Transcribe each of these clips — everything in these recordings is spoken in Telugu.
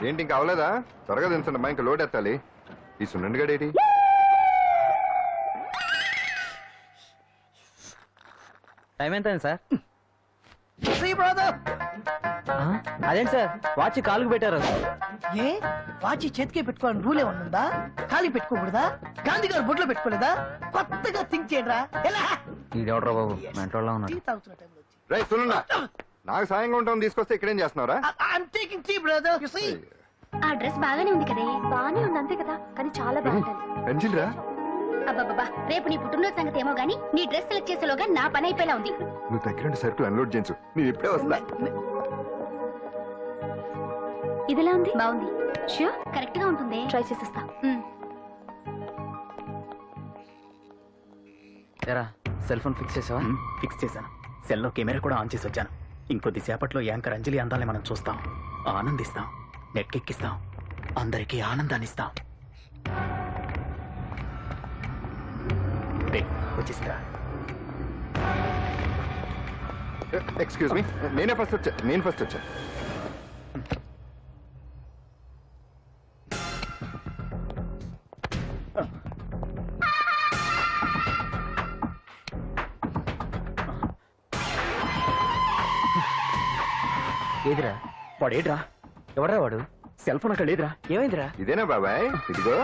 ఏంటి ఇంకా అవలేదా? త్వరగా దించండి అమ్మా, ఇంకా లోడ్ ఎత్తాలి. ఈ సున్నండి గడేటి టైం ఎంత సార్? అదేంటి సార్ వాచ్ కాలుకు పెట్టారు? ఏ వాచి చేతికే పెట్టుకోవాలని రూల్ ఏమన్నా ఉందా? ఖాళీ పెట్టుకోకూడదా? గాంధీ గారు బొట్లో పెట్టుకోలేదా? కొత్తగా థింక్ చేయరా. ఇదెవడరా బాబు మెంటోళ్ళ ఉన్నాడు. రై సున్నుండా, నాకు సాయంగా ఉంటాం తీసుకొస్తే ఇక్కడేం చేస్తున్నారా? ఆ డ్రెస్ బాగానే ఉంది కదే. బాగానే ఉంది అంతే కదా, కానీ చాలా బాగుంటుంది. అంజిల్రా, అబ్బాబ్బా, రేపు నీ పుట్టినరోజు సంగతి ఏమో గానీ నీ డ్రెస్ సెలెక్ట్ చేసేలోగా నా పని అయిపోయేలా ఉంది. నువ్వు దగ్గరుండి సరుకులు అన్లోడ్ చేయించు, నేను ఇప్పుడే వస్తా. ఇదిలా ఉంది? బాగుంది. ష్యూర్ కరెక్ట్ గా ఉంటుంది, ట్రై చేసేస్తా. సెల్ ఫోన్ ఫిక్స్ చేసావా? ఫిక్స్ చేశాను. సెల్లో కెమెరా కూడా ఆన్ చేసి వచ్చాను. ఇంకొద్ది సేపట్లో యాంకర్ అంజలి అందాలని మనం చూస్తాం, ఆనందిస్తాం, నెట్కెక్కిస్తాం, అందరికీ ఆనందాన్ని ఇస్తాం. వచ్చేసిరా. ఎక్స్క్యూజ్ మీ, నేను ఫస్ట్ వచ్చా. ఏదిరా వాడేడ్రా? ఎవడ్రా వాడు? సెల్ ఫోన్ అక్కడ లేదురా. ఏమైందిరా? ఇదేనా బాబాయ్? ఇదిగో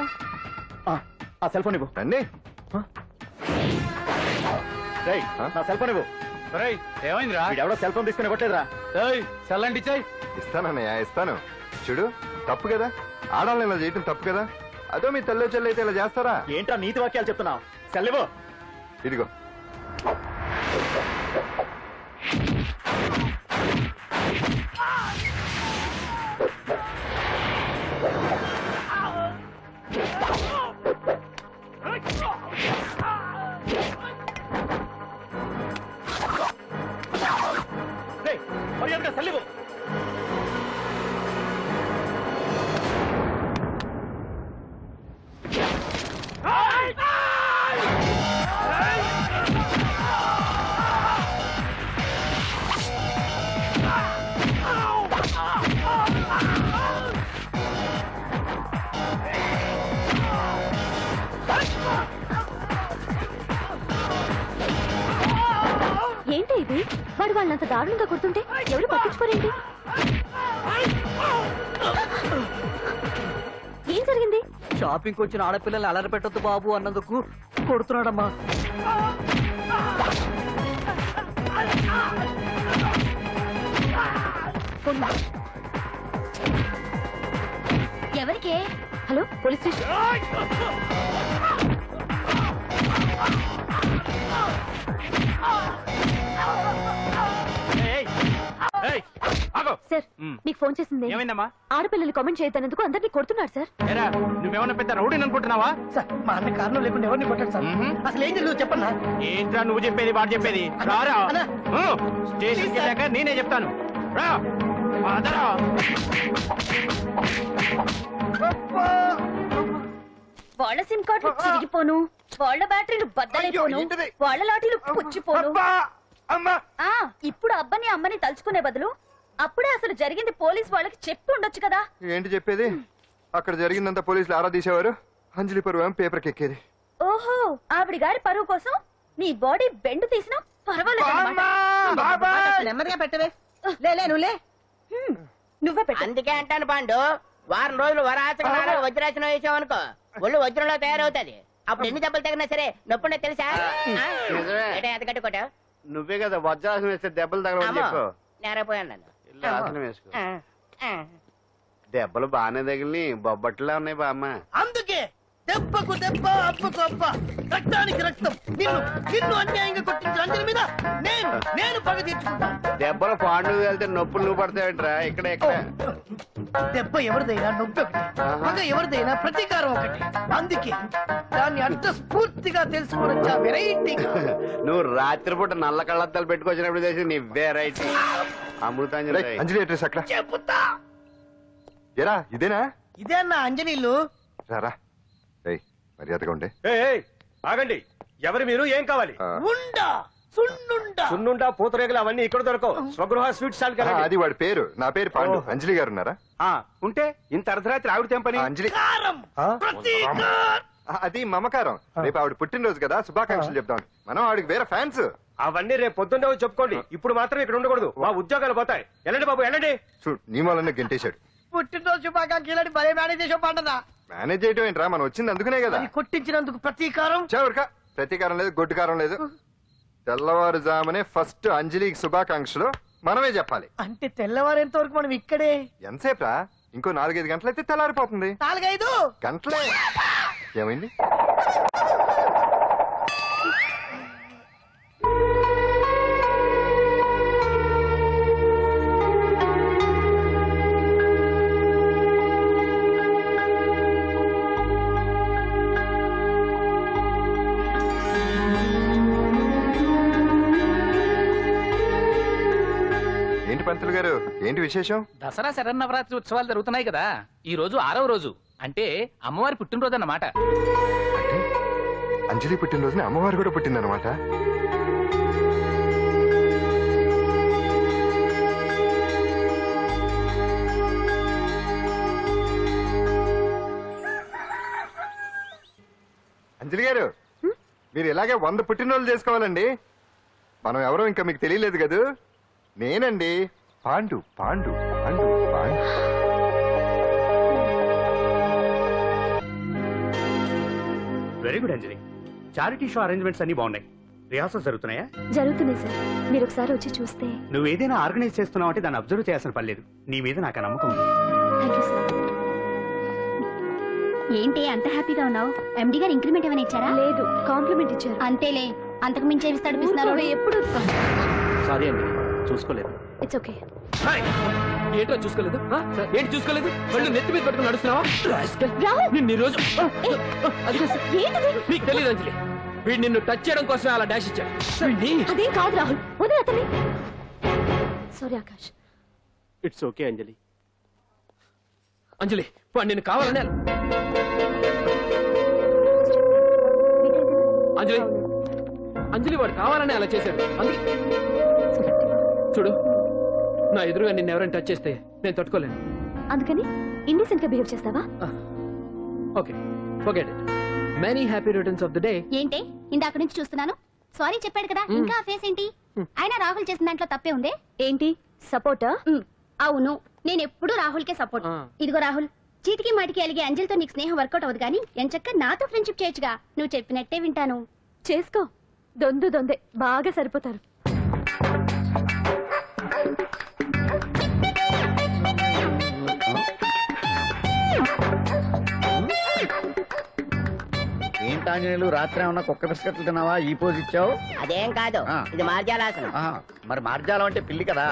ఆ సెల్ ఫోన్ ఇవ్వు. రండి. నా సెల్ ఫోన్ ఇవ్వు. ఏమైందిరా? ఎవడో సెల్ ఫోన్ తీసుకుని ఇవ్వట్లేదురా. సెల్ అంటే ఇచ్చాయి. ఇస్తానన్నయ్య, ఇస్తాను. చూడు, తప్పు కదా, ఆడాలని ఇలా చేయటం తప్పు కదా. అదో మీ తల్లో చెల్లి అయితే ఇలా చేస్తారా? ఏంటో నీతి వాక్యాలు చెప్తున్నావు. సెల్ ఇవ్వు. ఇదిగో. సెల్ ఇవ్వు. ఏంటి ఇది? వాడు వాళ్ళంత దారుణంగా కొడుతుంటే ఎవరు పట్టించుకోరేంటి? ఏం జరిగింది? షాపింగ్ వచ్చిన ఆడపిల్లల్ని అలరి పెట్టొద్దు బాబు అన్నందుకు కొడుతున్నాడమ్మా. ఎవరికే? Hello, police station. సార్, మీకు ఫోన్ చేసింది. ఏమైందమ్మా? ఆడపిల్లలు కామెంట్ చేయొద్దన్నందుకు అందరినీ కొడుతున్నాడు సార్. నువ్వేమన్నా పెద్ద రౌడీని అనుకుంటున్నావా? సార్, మా అన్న కారణం లేకుండా ఎవరిని కొట్టాడు సార్. అసలు ఏం తెలియదు చెప్పన్నా. ఏంట్రా నువ్వు చెప్పేది వాడు చెప్పేది? స్టేషన్కి వెళ్ళాక నేనే చెప్తాను. రా. వాళ్ళ సిమ్ కార్డులు చిరిగిపోను, వాళ్ళ బ్యాటరీలు బద్దలైపోను, వాళ్ళ లాఠీలు పుచ్చిపోను. ఇప్పుడు అబ్బని అమ్మని తలుచుకునే బదులు అప్పుడే అసలు జరిగింది పోలీస్ వాళ్ళకి చెప్పి ఉండొచ్చు కదా. ఏంటి చెప్పేది? అక్కడ జరిగిందంతా పోలీసులు ఆరా తీసేవారు, అంజలి పరువు పేపర్కి ఎక్కేది. ఓహో, ఆవిడ గారి పరువు కోసం నీ బాడీ బెండు తీసినా పర్వాలేదు. నెమ్మదిగా పెట్టవే. లే నువ్వులే. నువ్వే పెట్టు. అందుకే అంటాను పాండు, వారం రోజులు వరాచకనాలు వజ్రాసనం వేసావనుకో ఒళ్ళు వజ్రంలో తయారవుతుంది. అప్పుడు ఎన్ని దెబ్బలు తగినా సరే నొప్పుండే తెలుసా? ఎంత కట్టుకోటావు? నువ్వే కదా వజ్రాసనం వేస్తే దెబ్బలు తగలవని చెప్పు. నేరపోయాను నన్ను. ఆసనం వేసుకో. దెబ్బలు బాగానే తగిలి బొబ్బట్లా ఉన్నాయి బామ్మ. అందుకే దెబ్బకు దెబ్బ, అబ్బకు అబ్బ, రక్తానికి రక్తం. నిన్ను అన్యాయంగా కొట్టించిన అంజలి మీద నేను పగ తీర్చుకుంటాను. దెబ్బలు పాండు వెళ్తే నొప్పులు నువ్వు పడతాయంటరా. ఇక్కడ దెబ్బ ఎవరిదైనా నొప్పి ఒకటి, పగ ఎవరిదైనా ప్రతీకారం ఒకటి. అందుకే దాన్ని అంత స్ఫూర్తిగా తెలుసుకోవచ్చా వెరైటీ. నువ్వు రాత్రిపూట నల్ల కళ్ళద్దాలు పెట్టుకొచ్చినప్పుడు చేసి నీ వెరైటీ అమృతాంజలి. అంజలి అడ్రస్ అక్కడ చెబుతా. ఎరా ఇదేనా? ఇదే అన్న అంజనీలు. రారా, మర్యాదగా ఉండే. ఆగండి, ఎవరు మీరు? ఏం కావాలి? ఉండా సున్నుండా పూతరేగలు అవన్నీ ఇక్కడ దొరకవు. స్వగృహ స్వీట్ స్టాల్ కదా. అది వాడి పేరు. నా పేరు పాండు. అంజలి గారు ఉన్నారా? ఉంటే ఇంత అర్ధరాత్రి ఆవిడ తెంపని. అంజలి అది మమకారం. రేపు ఆవిడ పుట్టినరోజు కదా, శుభాకాంక్షలు చెప్తాం. మనం ఆవిడకి వేరే ఫ్యాన్స్. అవన్నీ రేపు పొద్దున్నే వచ్చి చెప్పుకోండి. ఇప్పుడు మాత్రం ఇక్కడ ఉండకూడదు. మా ఉద్యోగాలు పోతాయి. వెళ్ళండి బాబు వెళ్ళండి. చూడు నీ మూలనే గెంటేశాడు. పుట్టినరోజు శుభాకాంక్షలు భలే మేనేజ్ చేసావు పండదా. మేనేజ్ చేయటం ఏంట్రా, మనం వచ్చింది అందుకునే కదా. కొట్టించినందుకు ప్రతీకారం. చవరికా ప్రతీకారం లేదు, గొడ్డుకారం లేదు. తెల్లవారుజామునే ఫస్ట్ అంజలికి శుభాకాంక్షలు మనమే చెప్పాలి. అంటే తెల్లవారేంత వరకు మనం ఇక్కడే ఎంతసేపురా? ఇంకో 4-5 గంటలైతే తెల్లారిపోతుంది. 4-5 గంటలే. ఏమైంది? ఏంటి పంతులు గారు, ఏంటి విశేషం? దసరా శరన్నవరాత్రి ఉత్సవాలు జరుగుతున్నాయి కదా. ఈ రోజు 6వ రోజు, అంటే అమ్మవారి పుట్టినరోజు అన్నమాట. అంటే అంజలి పుట్టినరోజున అమ్మవారు కూడా పుట్టిందనమాట. అంజలి గారు, మీరు ఇలాగే 100 పుట్టినరోజులు చేసుకోవాలండి. మనం ఎవరో ఇంకా మీకు తెలియలేదు కదా. నేనండి పాండు. పాండు పాండు పాండు. వెరీ గుడ్ అంజలి. చారిటీ షో అరేంజ్మెంట్స్ అన్ని బాగున్నాయి. రిహార్సల్స్ జరుగుతున్నాయా? జరుగుతున్నాయి సార్, మీరు ఒకసారి వచ్చి చూస్తే. నువ్వు ఏదైనా ఆర్గనైజ్ చేస్తున్నావు అంటే దాన్ని అబ్జర్వ్ చేయాల్సిన పని లేదు. నీ మీద నాకు నమ్మకం ఉంది. Thank you sir. ఏంటి అంత హ్యాపీగా ఉన్నావు? ఎండి గారు ఇంక్రిమెంట్ ఏమైనా ఇచ్చారా? లేదు, కాంప్లిమెంట్ ఇచ్చారు. అంతేలే, అంతకు మించి ఏమిస్తాడు ఎప్పుడు. సారీ అండి, చూసుకోలేదు. It's okay. ఏంటో చూసుకోలేదు? ఏంటి చూసుకోలేదు? వాళ్ళు నెత్తి మీద పెట్టుకుని నడుస్తున్నావా? నిన్ను రోజు నీకు తెలియదు అంజలి, వీడు నిన్ను టచ్ చేయడం కోసమే అలా డాష్ ఇచ్చాడు. అదేం కాదు రాహుల్, వదిలే అతన్ని. సారీ ఆకాష్. ఇట్స్ ఓకే అంజలి. అంజలి వాడు నిన్ను కావాలని అంజలి అంజలి వాడు కావాలని అలా చేశాడు. అందుకే చూడు, నా ఎదురుగా నిన్ను ఎవరైనా టచ్ చేస్తే నేను తట్టుకోలేను. అందుకని ఇండిసెంట్ గా బిహేవ్ చేస్తావా? Okay, forget it. Many happy returns of the day. ఏంటి ఇందాక నుంచి చూస్తున్నాను? సారీ చెప్పాడు కదా, ఇంకా ఆ ఫేస్ ఏంటి? అయినా రాహుల్ చేసిన దాంట్లో తప్పే ఉంది. ఏంటి సపోర్టా? అవును, నేను ఎప్పుడు రాహుల్ కే సపోర్ట్. ఇదిగో రాహుల్, చీటికి మాటికి అలిగే అంజలితో నీకు స్నేహం వర్కౌట్ అవ్వదు కానీ ఎంచక్క నాతో ఫ్రెండ్షిప్ చేయొచ్చుగా. నువ్వు చెప్పినట్టే వింటాను. చేసుకో. దొందే బాగా సరిపోతారు. ఏంటాంజనేయులు, రాత్రి ఏమన్నా కుక్క బిస్కెట్లు తిన్నావా? ఈ పోజ్ ఇచ్చావు. అదేం కాదు, ఇది మార్జాలాసనం. మరి మార్జాలం అంటే పిల్లి కదా,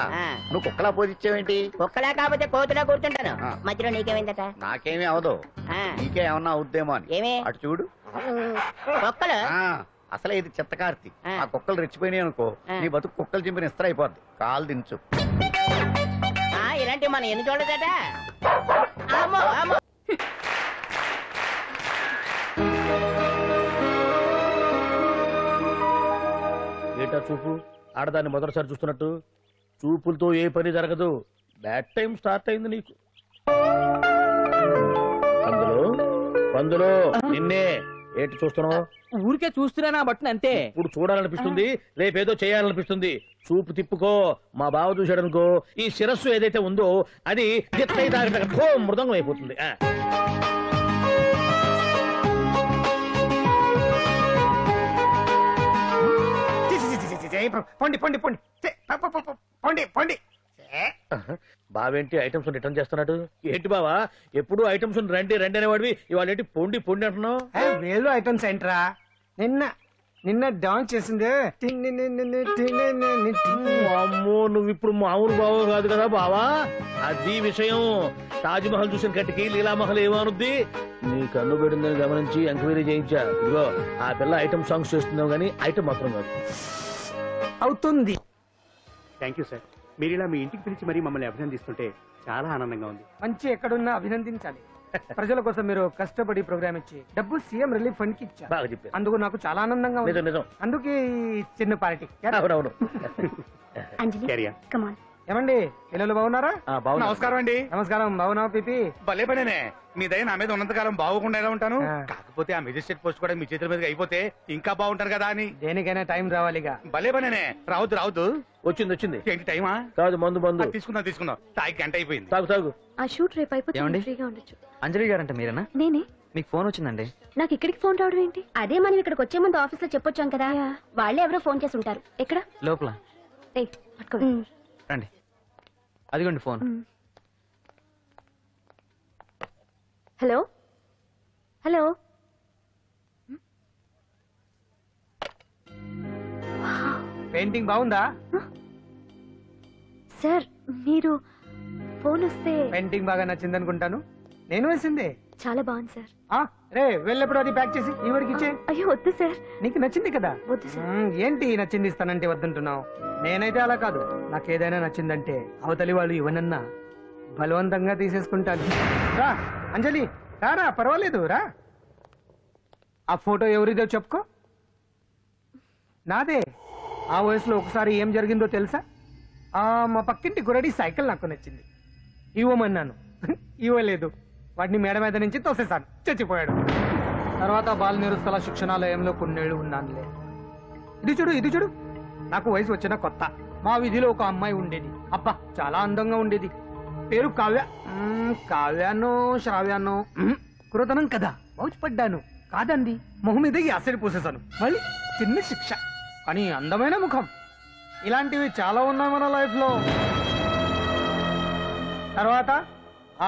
నువ్వు కుక్కలా పోజ్ ఇచ్చావేంటి? కుక్కలా కాకపోతే కోతులా కూర్చుంటాను. మధ్యలో నీకేమైందట? నాకేమీ అవదు, నీకే ఏమన్నా అవుద్దేమో అని. ఏమి? అటు చూడు. కుక్కలు అసలే ఇది చిత్తకార్తి. ఆ కుక్కలు రెచ్చిపోయినాయి అనుకో, నీ బతుకు కుక్కలు చింపిన ఇస్త్ర అయిపోద్ది. కాలు దించు. ఇలాంటివి మనం ఎన్ని చూడదట. అమ్మో అమ్మో. ఏటా చూపు? ఆడదాన్ని మొదటిసారి చూస్తున్నట్టు. చూపులతో ఏ పని జరగదు. బ్యాడ్ టైం స్టార్ట్ అయింది నీకు. పందులో నిన్నే ఏంటి చూస్తున్నావు? ఊరికే చూస్తున్నా బట్టను అంతే. ఇప్పుడు చూడాలనిపిస్తుంది, రేపేదో చేయాలనిపిస్తుంది. చూపు తిప్పుకో. మా బావ చూశాడనుకో, ఈ శిరస్సు ఏదైతే ఉందో అది మృదంగం అయిపోతుంది. పొండి పొండి పొండి పొండి పొండి. బావేంటి ఐటమ్స్ రిటర్న్ చేస్తున్నాడు? ఏంటి బావా, ఎప్పుడు ఐటమ్స్ రండి రండి అనేవాడివి, ఇవాళ ఏంటి పొండి పొండి అంటున్నావు? వేలు ఐటమ్స్ ఏంట్రా? నిన్న డాన్స్ చేసిందే. అమ్మో, నువ్వు ఇప్పుడు మామూలు బావ కాదు కదా బావా. అది విషయం. తాజ్ మహల్ చూసిన కట్టికి లీలామహల్ ఏమనుద్ది? నీ కన్ను పెట్టిందని గమనించి ఎంక్వైరీ చేయించా. ఇదిగో ఆ పిల్ల ఐటమ్ సాంగ్స్ చేస్తున్నావు కానీ ఐటమ్ మాత్రం కాదు. అవుతుంది. Thank you sir. మీరు ఇలా మీ ఇంటికి పిలిచి మరీ మమ్మల్ని అభినందిస్తుంటే చాలా ఆనందంగా ఉంది. మంచి ఎక్కడున్నా అభినందించాలి. ప్రజల కోసం మీరు కష్టపడి ప్రోగ్రామ్ ఇచ్చి డబ్బు సీఎం రిలీఫ్ ఫండ్ కి ఇచ్చారు. బాగా చెప్పారు. అందుకు నాకు చాలా ఆనందంగా ఉంది. నిజం నిజం. అందుకే ఈ చిన్న పార్టీ. అవునవును. అంజలి కమాన్. ఏమండి పిల్లలు బాగున్నారా? నమస్కారం అండి. నమస్కారం. బాగున్నావా పిపి? భలే పనేనే. మీ దయ నా మీద ఉన్నంతకాలం బాగోకుండా ఎలా ఉంటాను. కాకపోతే ఆ మెజిస్ట్రేట్ పోస్ట్ కూడా మీ చేతుల మీదకి అయిపోతే ఇంకా బాగుంటారు కదా అని. దేనికైనా టైం రావాలిగా. భలే పనేనే. రావద్దు. వచ్చింది. ఏంటి టైమా? కాదు మందు. తీసుకుందాం. తాగి గంట అయిపోయింది. తాగు. ఆ షూట్ రేపు అయిపోతే ఫ్రీగా ఉండొచ్చు. అంజలి గారంట మీరేనా? నేనే. మీకు ఫోన్ వచ్చిందండి. నాకు ఇక్కడికి ఫోన్ రావడం ఏంటి? అదే మనం ఇక్కడికి వచ్చే ముందు ఆఫీస్ లో చెప్పొచ్చాం కదా, వాళ్ళే ఎవరో ఫోన్ చేసి ఉంటారు. ఎక్కడ? లోపల ఏయ్ పట్టుకో. రండి. అదిగోండి ఫోన్. Hello hello. పెయింటింగ్ బాగుందా? సార్ మీరు ఫోన్ వస్తే. పెయింటింగ్ బాగా నచ్చింది అనుకుంటాను. నేను వేసిందే. చాలా బాగుంది సార్. రే వెళ్ళప్పుడు అది ప్యాక్ చేసి ఈ వరకు ఇచ్చే. అయ్యో వద్దు సార్. నీకు నచ్చింది కదా. వద్దు సార్. ఏంటి నచ్చింది ఇస్తానంటే వద్దంటున్నావు? నేనైతే అలా కాదు. నాకేదైనా నచ్చిందంటే అవతలి వాళ్ళు ఇవ్వనన్నా బలవంతంగా తీసేసుకుంటాను. రా అంజలి రా, పర్వాలేదు రా. ఆ ఫోటో ఎవరిదో చెప్పుకో. నాదే. ఆ వయసులో ఒకసారి ఏం జరిగిందో తెలుసా? మా పక్కింటి గురడి సైకిల్ నాకు నచ్చింది. ఇవ్వమన్నాను, ఇవ్వలేదు. వాడిని మేడ మీద నుంచి తోసేశాను, చచ్చిపోయాడు. తర్వాత బాల నిరుస్తల శిక్షణాలయంలో కొన్నేళ్లు ఉన్నానులే. ఇది చూడు నాకు వయసు వచ్చిన కొత్త. మా వీధిలో ఒక అమ్మాయి ఉండేది. అబ్బా చాలా అందంగా ఉండేది. పేరు కావ్య. కావ్యానో శ్రావ్యానో కురతనం కదా. మౌచిపడ్డాను. కాదండి, మొహం మీద యాసిడ్ పూసేశాను. మళ్ళీ చిన్న శిక్ష, కానీ అందమైన ముఖం. ఇలాంటివి చాలా ఉన్నాయి మన లైఫ్ లో. తర్వాత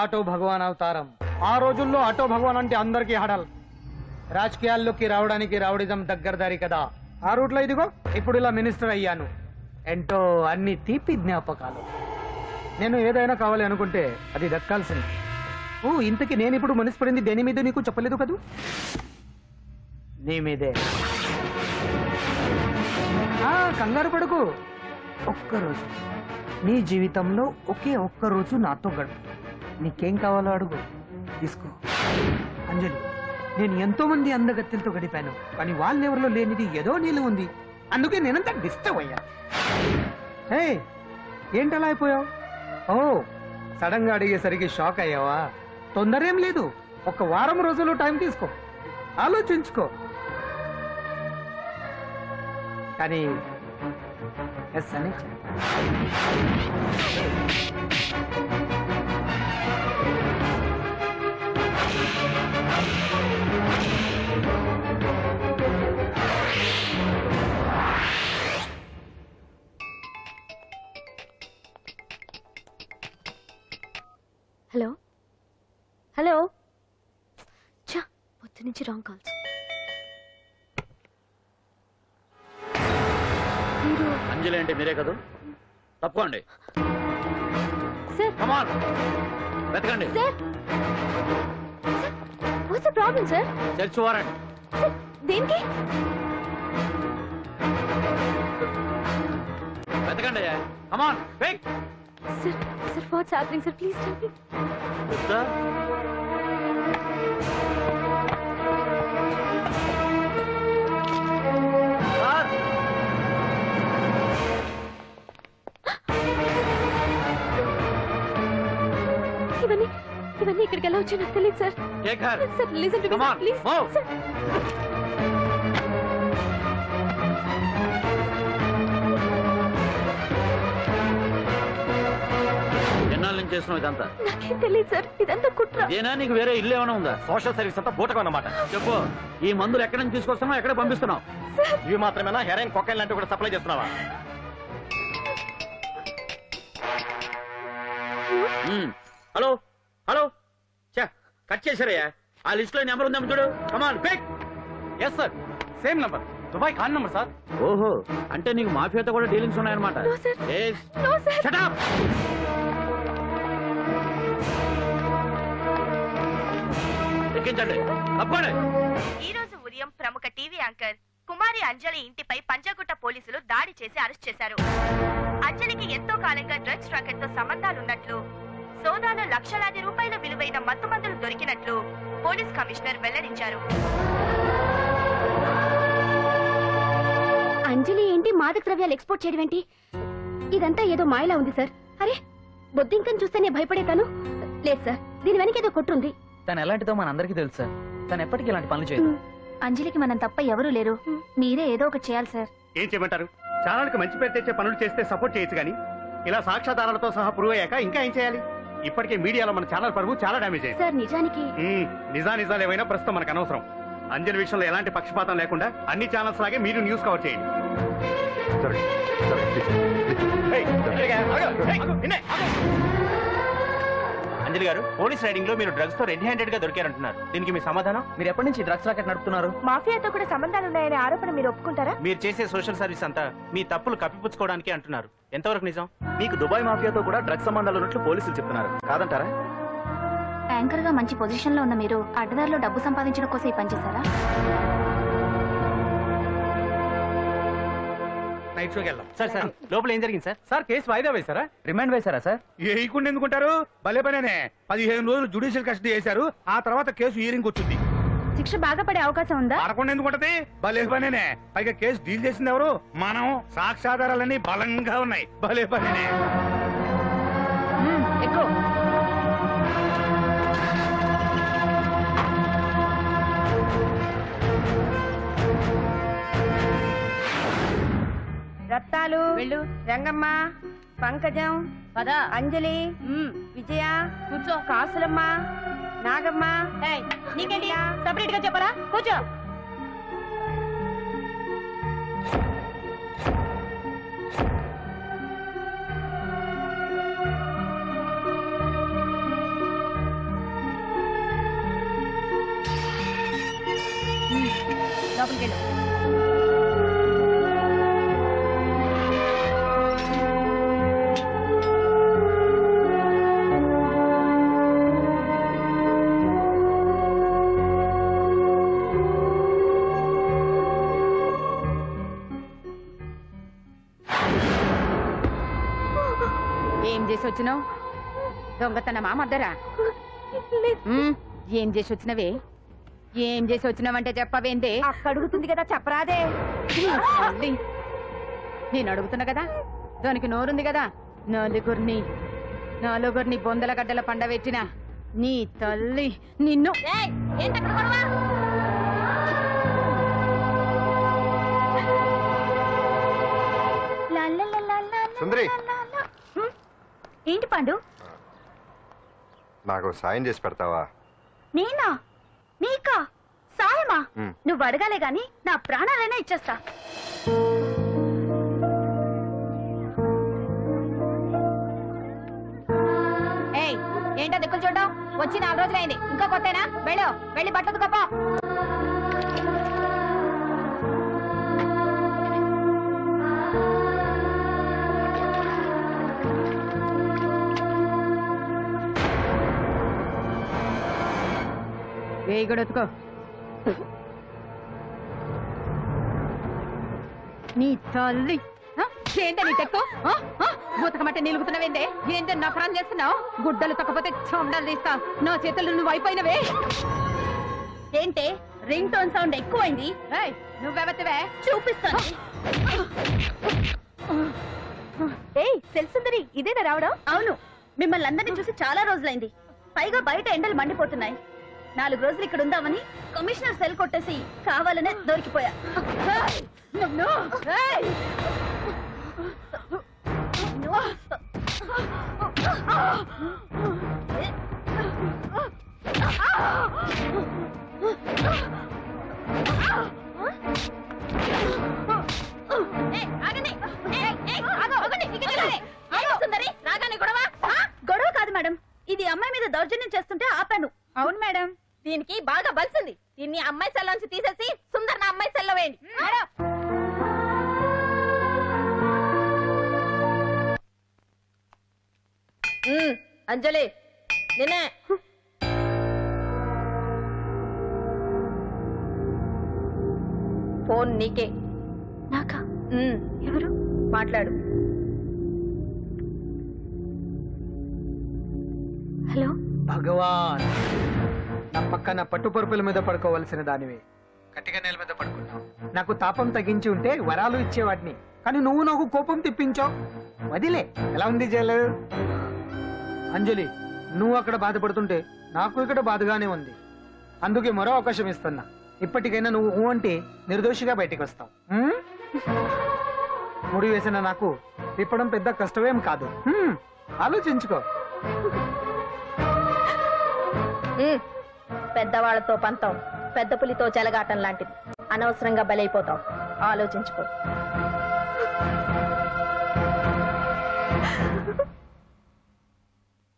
ఆటో భగవాన్ అవతారం. ఆ రోజుల్లో ఆటో భగవాన్ అంటే అందరికీ హడల్. రాజకీయాల్లోకి రావడానికి రౌడిజం దగ్గరదారి కదా. ఆ రూట్లో ఇదిగో ఇప్పుడు ఇలా మినిస్టర్ అయ్యాను. ఏంటో అన్ని తీపి జ్ఞాపకాలు. నేను ఏదైనా కావాలి అనుకుంటే అది దక్కాల్సింది. ఇంతకీ నేను ఇప్పుడు మనసు పడింది దేని మీద నీకు చెప్పలేదు కదూ? నీ మీదే. కంగారు పడుకు. ఒక్కరోజు నీ జీవితంలో ఒకే ఒక్కరోజు నాతో గడుపు. నీకేం కావాలో అడుగు, తీసుకో. అంజలి, నేను ఎంతో మంది అందగత్తెలతో గడిపాను, కానీ వాళ్ళెవరిలో లేనిది ఏదో నీళ్ళు ఉంది. అందుకే నేనంతా డిస్టర్బ్ అయ్యా. హే ఏంటలా అయిపోయావు? సడన్ గా అడిగేసరికి షాక్ అయ్యావా? తొందరేం లేదు. ఒక వారం రోజులు టైం తీసుకో, ఆలోచించుకో. కానీ ఎస్ అని హలో హలో. పొద్దు నుంచి రాంగ్ కాల్స్. మీరు అంజలి అంటే మీరే కదా? తప్పకోండి. సార్ వెతకండి. Sir what's the problem sir? Search warrant. దేనికి? వెతకండి. Come on quick. Sir sir what's happening sir? Please tell me. Sir ఇవన్నీ ఇక్కడికి ఎలా వచ్చాయి నాకు తెలియదు sir. Sir listen to me please. ఎన్నాళ్ళ నుంచి చేస్తున్నావు ఇదంతా? నాకేం తెలియదు సార్, ఇదంతా కుట్ర. ఇదేనా నీకు వేరే ఇల్లు ఏమైనా ఉందా? సోషల్ సర్వీస్ అంతా బూటకం అన్నమాట. చెప్పు, ఈ మందులు ఎక్కడి నుంచి తీసుకొస్తున్నావు, ఎక్కడ పంపిస్తున్నావు? ఇవి మాత్రమేనా? హెరాయిన్, కొకైన్ లాంటివి కూడా సప్లై చేస్తున్నావా? హలో హలో, కట్ చేశారయ్యా. ఆ లిస్ట్ లో నెంబర్ ఉందేమో చూడు. Come on pick. Yes sir, same number, Dubai Khan number sir. ఓహో, అంటే నీకు మాఫియాతో కూడా డీలింగ్స్ ఉన్నాయన్నమాట. Shut up. ఎక్కించండి, తప్పండి. ఈ రోజు ఉదయం ప్రముఖ టీవీ యాంకర్ కుమారి అంజలి ఇంటిపై పంజాగుట్ట పోలీసులు దాడి చేసి అరెస్ట్ చేశారు. అంజలికి ఎంతో కాలంగా డ్రగ్స్ రాకెట్ తో సంబంధాలున్నట్లు, సో సోదాలో లక్షలాది రూపాయల విలువైన మత్తుమందులు దొరికినట్లు పోలీస్ కమిషనర్ వెల్లడించారు. అంజలి ఏంటి మాదక ద్రవ్యాలు ఎక్స్పోర్ట్ చేయడం ఏంటి? ఇదంతా ఏదో మాయలా ఉంది సార్. అరే బొద్దింకని చూస్తేనే భయపడేతాను. లేదు సార్, దీని వెనక ఏదో కొట్టుంది. తను ఎలాంటిదో మన అందరికీ తెలుసు సార్. తను ఎప్పటికీ ఇలాంటి పనులు చేయదు. అంజలికి మనం తప్ప ఎవరూ లేరు. మీరే ఏదో ఒకటి చేయాలి సార్. ఏం చేయమంటారు? ఛానల్కి మంచి పేరు తెచ్చే పనులు చేస్తే సపోర్ట్ చేయొచ్చు కానీ ఇలా సాక్ష్యాధారాలతో సహా ప్రూవ్ అయ్యాక ఇంకా ఏం చేయాలి? ఇప్పటికే మీడియాలో మన ఛానల్ పరువు చాలా డ్యామేజ్ అయింది. సార్ నిజానికి నిజాలు ఏమైనా ప్రస్తుతం మనకు అనవసరం. అంజలి విషయంలో ఎలాంటి పక్షపాతం లేకుండా అన్ని ఛానల్స్ లాగే మీరు న్యూస్ కవర్ చేయండి. అంజలి గారు, పోలీస్ రైడింగ్ లో మీరు డ్రగ్స్ తో రెడ్ హ్యాండెడ్ గా దొరికారంటున్నారు. దీనికి మీ సమాధానం? మీరు ఎప్పటి నుంచి డ్రగ్స్ రాకెట్ నడుపుతున్నారు? మాఫియాతో కూడా సంబంధాలున్నాయనే ఆరోపణ మీరు ఒప్పుకుంటారా? మీరు చేసే సోషల్ సర్వీస్ అంతా మీ తప్పులు కప్పిపుచ్చుకోవడానికి అంటున్నారు. ఎంతవరకు నిజం? మీకు దుబాయ్ మాఫియాతో కూడా డ్రగ్స్ సంబంధాలు ఉన్నట్లు పోలీసులు చెప్తున్నారు, కాదంటారా? యాంకర్ గా మంచి పొజిషన్ లో ఉన్న మీరు అడ్డదారిలో డబ్బు సంపాదించడం కోసం ఈ పని చేశారా? నైట్ షోకి వెళ్దాం. సార్ సార్ లోపల ఏం జరిగింది సార్? సార్ కేసు వాయిదా వేశారా? రిమాండ్ వేశారా సార్? వేయకుండా ఎందుకుంటారు? భలే పనేనే. 15 రోజులు జుడిషియల్ కస్టడీ చేశారు. ఆ తర్వాత కేసు హియరింగ్ వచ్చింది. శిక్ష బాగా పడే అవకాశం ఉందా? పడకుండా ఎందుకుంటది? భలే పనేనే. పైగా కేసు డీల్ చేసింది ఎవరు? మనం. సాక్ష్యాధారాలన్నీ బలంగా ఉన్నాయి. భలే పనేనే. ఎక్కువ రత్తాలు, రంగమ్మ, పంకజం, అంజలి, విజయ, కూర్చో, కాసులమ్మ, నాగమ్మ. నీకేంటి సపరేట్ గా చెప్పరా? కూర్చో. లోపలికి వెళ్ళు. ఏం చేసి వచ్చినావు? దొంగతనమా మద్దరా? ఏం చేసి వచ్చినవే? ఏం చేసి వచ్చినావంటే చెప్పవేందే? అక్క అడుగుతుంది కదా, చెప్పరాదే. నేను అడుగుతున్నా కదా, దానికి నోరుంది కదా. నలుగురిని బొందల గడ్డల పండబెట్టిన నీ తల్లి నిన్ను. సుందరి, ఏంటి పండు? నాకు సాయం చేసి పెడతావా? నేనా? నీకా సాయమా? మ్. నువ్వు అడగాలే గాని నా ప్రాణాలైనా ఇచ్చేస్తా. ఏయ్, ఏంటో దిక్కులు చూడడం? వచ్చి 4 రోజులైంది, ఇంకా కొత్తేనా? వెళ్ళి బట్టలు కప్ప. వేయి కూడా ఎత్తుకో. నీ తల్లి ఏంటే నీ తెక్కు? బూతకమంటే నిలుగుతున్నావేందే? ఏంటే నఫరం చేస్తున్నావు? గుడ్డలు తక్కపోతే చొండలు తీస్తా. నా చేతులు నువ్వు అయిపోయినవే. ఏంటే రింగ్ టోన్ సౌండ్ ఎక్కువైంది? నువ్వెవతివే? చూపిస్తాను. ఏయ్ సెల్సుందరి, ఇదేనా రావడం? అవును, మిమ్మల్ని అందరినీ చూసి చాలా రోజులైంది. పైగా బయట ఎండలు మండిపోతున్నాయి. 4 రోజులు ఇక్కడ ఉందామని కమిషనర్ సెల్ కొట్టేసి కావాలనే దొరికిపోయా. గొడవ కాదు మేడం, ఇది అమ్మాయి మీద దౌర్జన్యం చేస్తుంటే ఆపాను. అవును మేడం, దీనికి బాగా బలిసింది. దీన్ని అమ్మాయి సెల్లోంచి తీసేసి సుందర్ నా అమ్మాయి సెల్లో వేయండి. అంజలి, నిన్నే. ఫోన్ నీకే. నాకా? ఎవరు? మాట్లాడు. హలో భగవాన్, నా పక్కన పట్టుపరుపుల మీద పడుకోవలసిన దానివే గట్టిగా నేల మీద పడుకున్నావు. నాకు తాపం తగ్గించి ఉంటే వరాలు ఇచ్చేవాడిని, కానీ నువ్వు నాకు కోపం తెప్పించావు. వదిలే. ఎలా ఉంది జైలు? అంజలి, నువ్వు అక్కడ బాధపడుతుంటే నాకు ఇక్కడ బాధగానే ఉంది. అందుకే మరో అవకాశం ఇస్తున్నా. ఇప్పటికైనా నువ్వు ఊ అంటే నిర్దోషిగా బయటికి వస్తావు. ముడి వేసిన నాకు తిప్పడం పెద్ద కష్టమేం కాదు. ఆలోచించుకో. పెద్దవాళ్లతో పంతం పెద్ద పులితో చెలగాటం లాంటిది. అనవసరంగా బలైపోతావు. ఆలోచించుకో.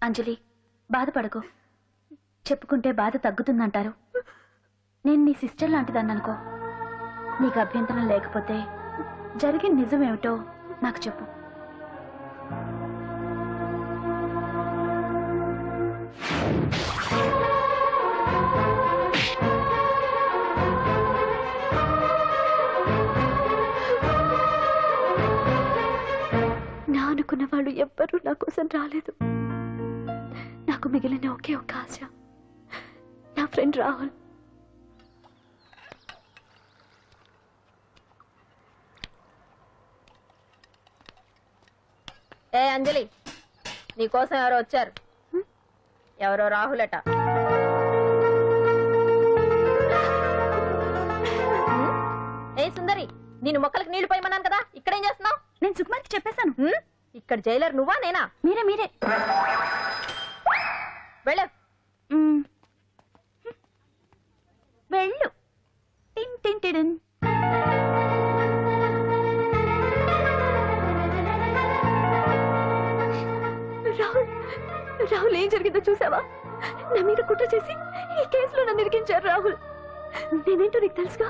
అంజలి, బాధపడకు. చెప్పుకుంటే బాధ తగ్గుతుందంటారు. నేను నీ సిస్టర్ లాంటిదాన్ని అనుకో. నీకు అభ్యంతరం లేకపోతే జరిగిన నిజమేమిటో నాకు చెప్పు. నా అనుకున్న వాళ్ళు ఎవ్వరూ నా కోసం రాలేదు. నాకు మిగిలిన ఒకే ఒక ఆశ, నా ఫ్రెండ్ రాహుల్. ఏ అంజలి, నీకోసం ఎవరో వచ్చారు. ఎవరో రాహులట. ఏ సుందరి, నేను మొక్కలకు నీళ్లు పోయమన్నాను కదా, ఇక్కడేం చేస్తున్నావు? నేను సుకుమార్కి చెప్పేశాను. ఇక్కడ జైలర్ నువ్వా నేనా? మీరే వెళ్ళు. వెళ్ళు. టిన్ టిన్ టిడిన్. రాహుల్ ఏం జరిగిందో చూసావా? నా మీద కుట్ర చేసి ఈ కేసులో నన్ను ఇరికించారు రాహుల్. నేనేంటో నీకు తెలుసుగా.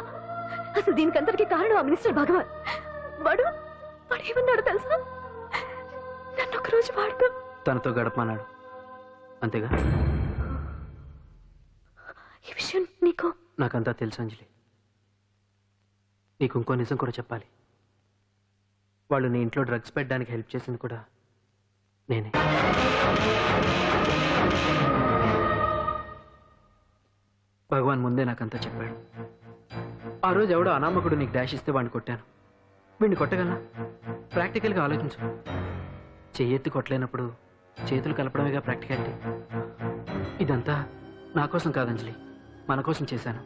అసలు దీనికంతటికీ కారణం ఆ మినిస్టర్ భగవాన్. వాడు ఏమన్నాడు తెలుసా? నన్ను ఒకరోజు వాడుతూ తనతో గడపమన్నాడు, అంతేగా? ఈ విషయం నీకు నాకంతా తెలుసు అంజలి. నీకు ఇంకో నిజం కూడా చెప్పాలి. వాళ్ళు నీ ఇంట్లో డ్రగ్స్ పెట్టడానికి హెల్ప్ చేసింది కూడా నేనే. భగవాన్ ముందే నాకంతా చెప్పాడు. ఆ రోజు ఎవడో అనామకుడు నీకు డాష్ ఇస్తే వాడిని కొట్టాను. వీడిని కొట్టగలనా? ప్రాక్టికల్గా ఆలోచించు. చెయ్యెత్తి కొట్టలేనప్పుడు చేతులు కలపడమేగా ప్రాక్టికాలిటీ. ఇదంతా నా కోసం కాదంజలి, మన కోసం చేశాను.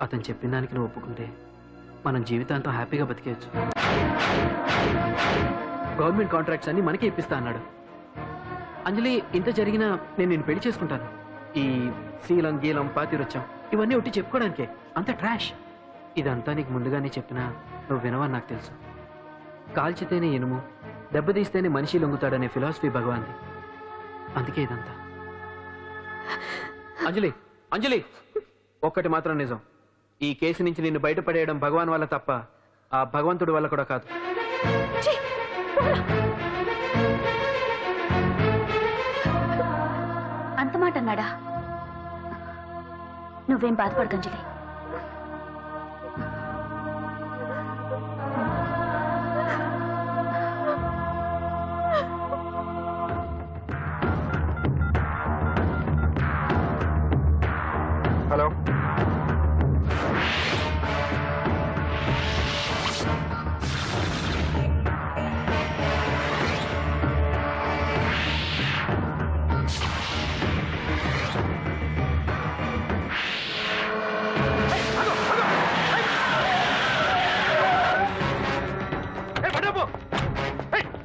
అతను చెప్పిన దానికి నువ్వు ఒప్పుకుంటే మనం జీవితాంతం హ్యాపీగా బతికేయచ్చు. గవర్నమెంట్ కాంట్రాక్ట్స్ అన్ని మనకే ఇప్పిస్తా అన్నాడు. అంజలి, ఇంత జరిగినా నేను నిన్ను పెళ్లి చేసుకుంటాను. ఈ శీలం గీలం పాతిరొచ్చాం ఇవన్నీ ఒట్టి చెప్పుకోవడానికే. అంత ట్రాష్. ఇదంతా నీకు ముందుగానే చెప్పినా నువ్వు వినవని నాకు తెలుసు. కాల్చితేనే ఇనుము, దెబ్బతీస్తేనే మనిషి లొంగుతాడనే ఫిలాసఫీ భగవాన్ది. అందుకే ఇదంతా. అంజలి, అంజలి, ఒక్కటి మాత్రం నిజం. ఈ కేసు నుంచి నిన్ను బయటపడేయడం భగవాన్ వల్ల తప్ప ఆ భగవంతుడి వల్ల కూడా కాదు. అంత మాట అన్నాడా? నువ్వేం బాధపడకు అంజలి. హలో,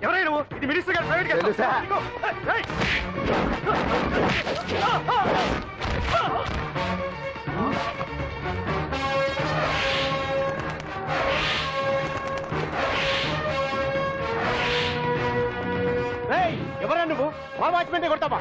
ఎవరైనా నువ్వు? ఇది మినిస్టర్ గారు ప్రైవేట్ గారు. తెలుసా? ఎవరా నువ్వు? మా వాచ్మెన్ కొడతావా?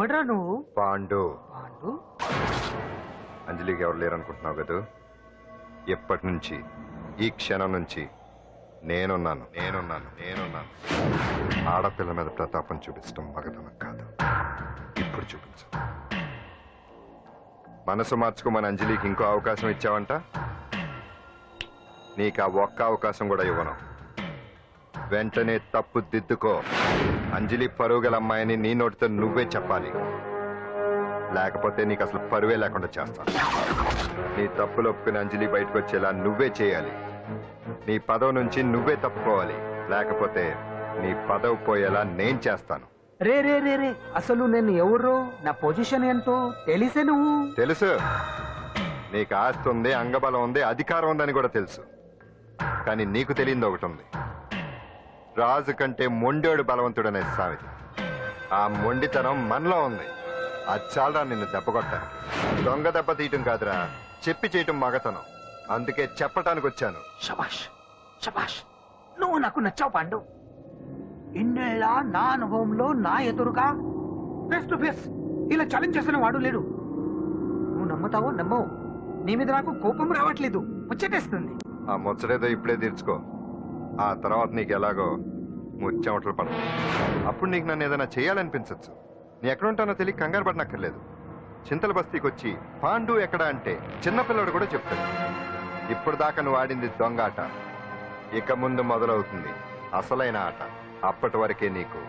ఎవడ్రా నువ్వు? పాండు. పాండు? అంజలికి ఎవరు లేరనుకుంటున్నావు కదా? ఎప్పటి నుంచి, ఈ క్షణం నుంచి నేనున్నాను. ఆడపిల్ల మీద ప్రతాపం చూపించడం మగతనం కాదు. ఇప్పుడు చూపించు. మనసు మార్చుకోమని అంజలికి ఇంకో అవకాశం ఇచ్చావంట. నీకు ఆ ఒక్క అవకాశం కూడా ఇవ్వను. వెంటనే తప్పు దిద్దుకో. అంజలి పరువుగల అమ్మాయిని నీ నోటితో నువ్వే చెప్పాలి. లేకపోతే నీకు అసలు పరువే లేకుండా చేస్తాను. నీ తప్పులు ఒప్పుకుని అంజలి బయటకు వచ్చేలా నువ్వే చేయాలి. నీ పదవి నుంచి నువ్వే తప్పుకోవాలి. లేకపోతే నీ పదవి పోయేలా నేను చేస్తాను. రే రే రే రే అసలు నేను ఎవరు, నా పొజిషన్ ఏంటో తెలిసే నువ్వు? తెలుసు. నీకు ఆస్తి ఉంది, అంగబలం ఉంది, అధికారం ఉందని కూడా తెలుసు. కానీ నీకు తెలియంది ఒకటి ఉంది. రాజు కంటే మొండోడు బలవంతుడనే సామెత. ఆ మొండితనం మనలో ఉంది. అది చాలరా నిన్ను దెబ్బకొట్టానికి. దొంగ దెబ్బ తీయటం కాదురా, చెప్పి చేయటం మగతనం. అందుకే చెప్పటానికి వచ్చాను. శబాష్ శబాష్, నువ్వు నాకు నచ్చావు పాండు. ఇన్నేళ్ళ నా అనుభవంలో నా ఎదురుగా ఫేస్ టు ఫేస్ ఇలా ఛాలెంజ్ చేసిన వాడు లేడు. నువ్వు నమ్ముతావో నమ్మవు, నీ మీద నాకు కోపం రావట్లేదు, ముచ్చటేస్తుంది. ఆ ముచ్చటేదో ఇప్పుడే తీర్చుకో. ఆ తర్వాత నీకు ఎలాగో ముచ్చెమటలు పడదు. అప్పుడు నీకు నన్ను ఏదైనా చేయాలనిపించచ్చు. నీ ఎక్కడుంటానో తెలియ కంగారు పడనక్కర్లేదు. చింతల బస్తీకి వచ్చి పాండు ఎక్కడ అంటే చిన్నపిల్లడు కూడా చెప్తాడు. ఇప్పుడు దాకా నువ్వు ఆడింది దొంగ ఆట. ఇక ముందు మొదలవుతుంది అసలైన ఆట. అప్పటి వరకే నీకు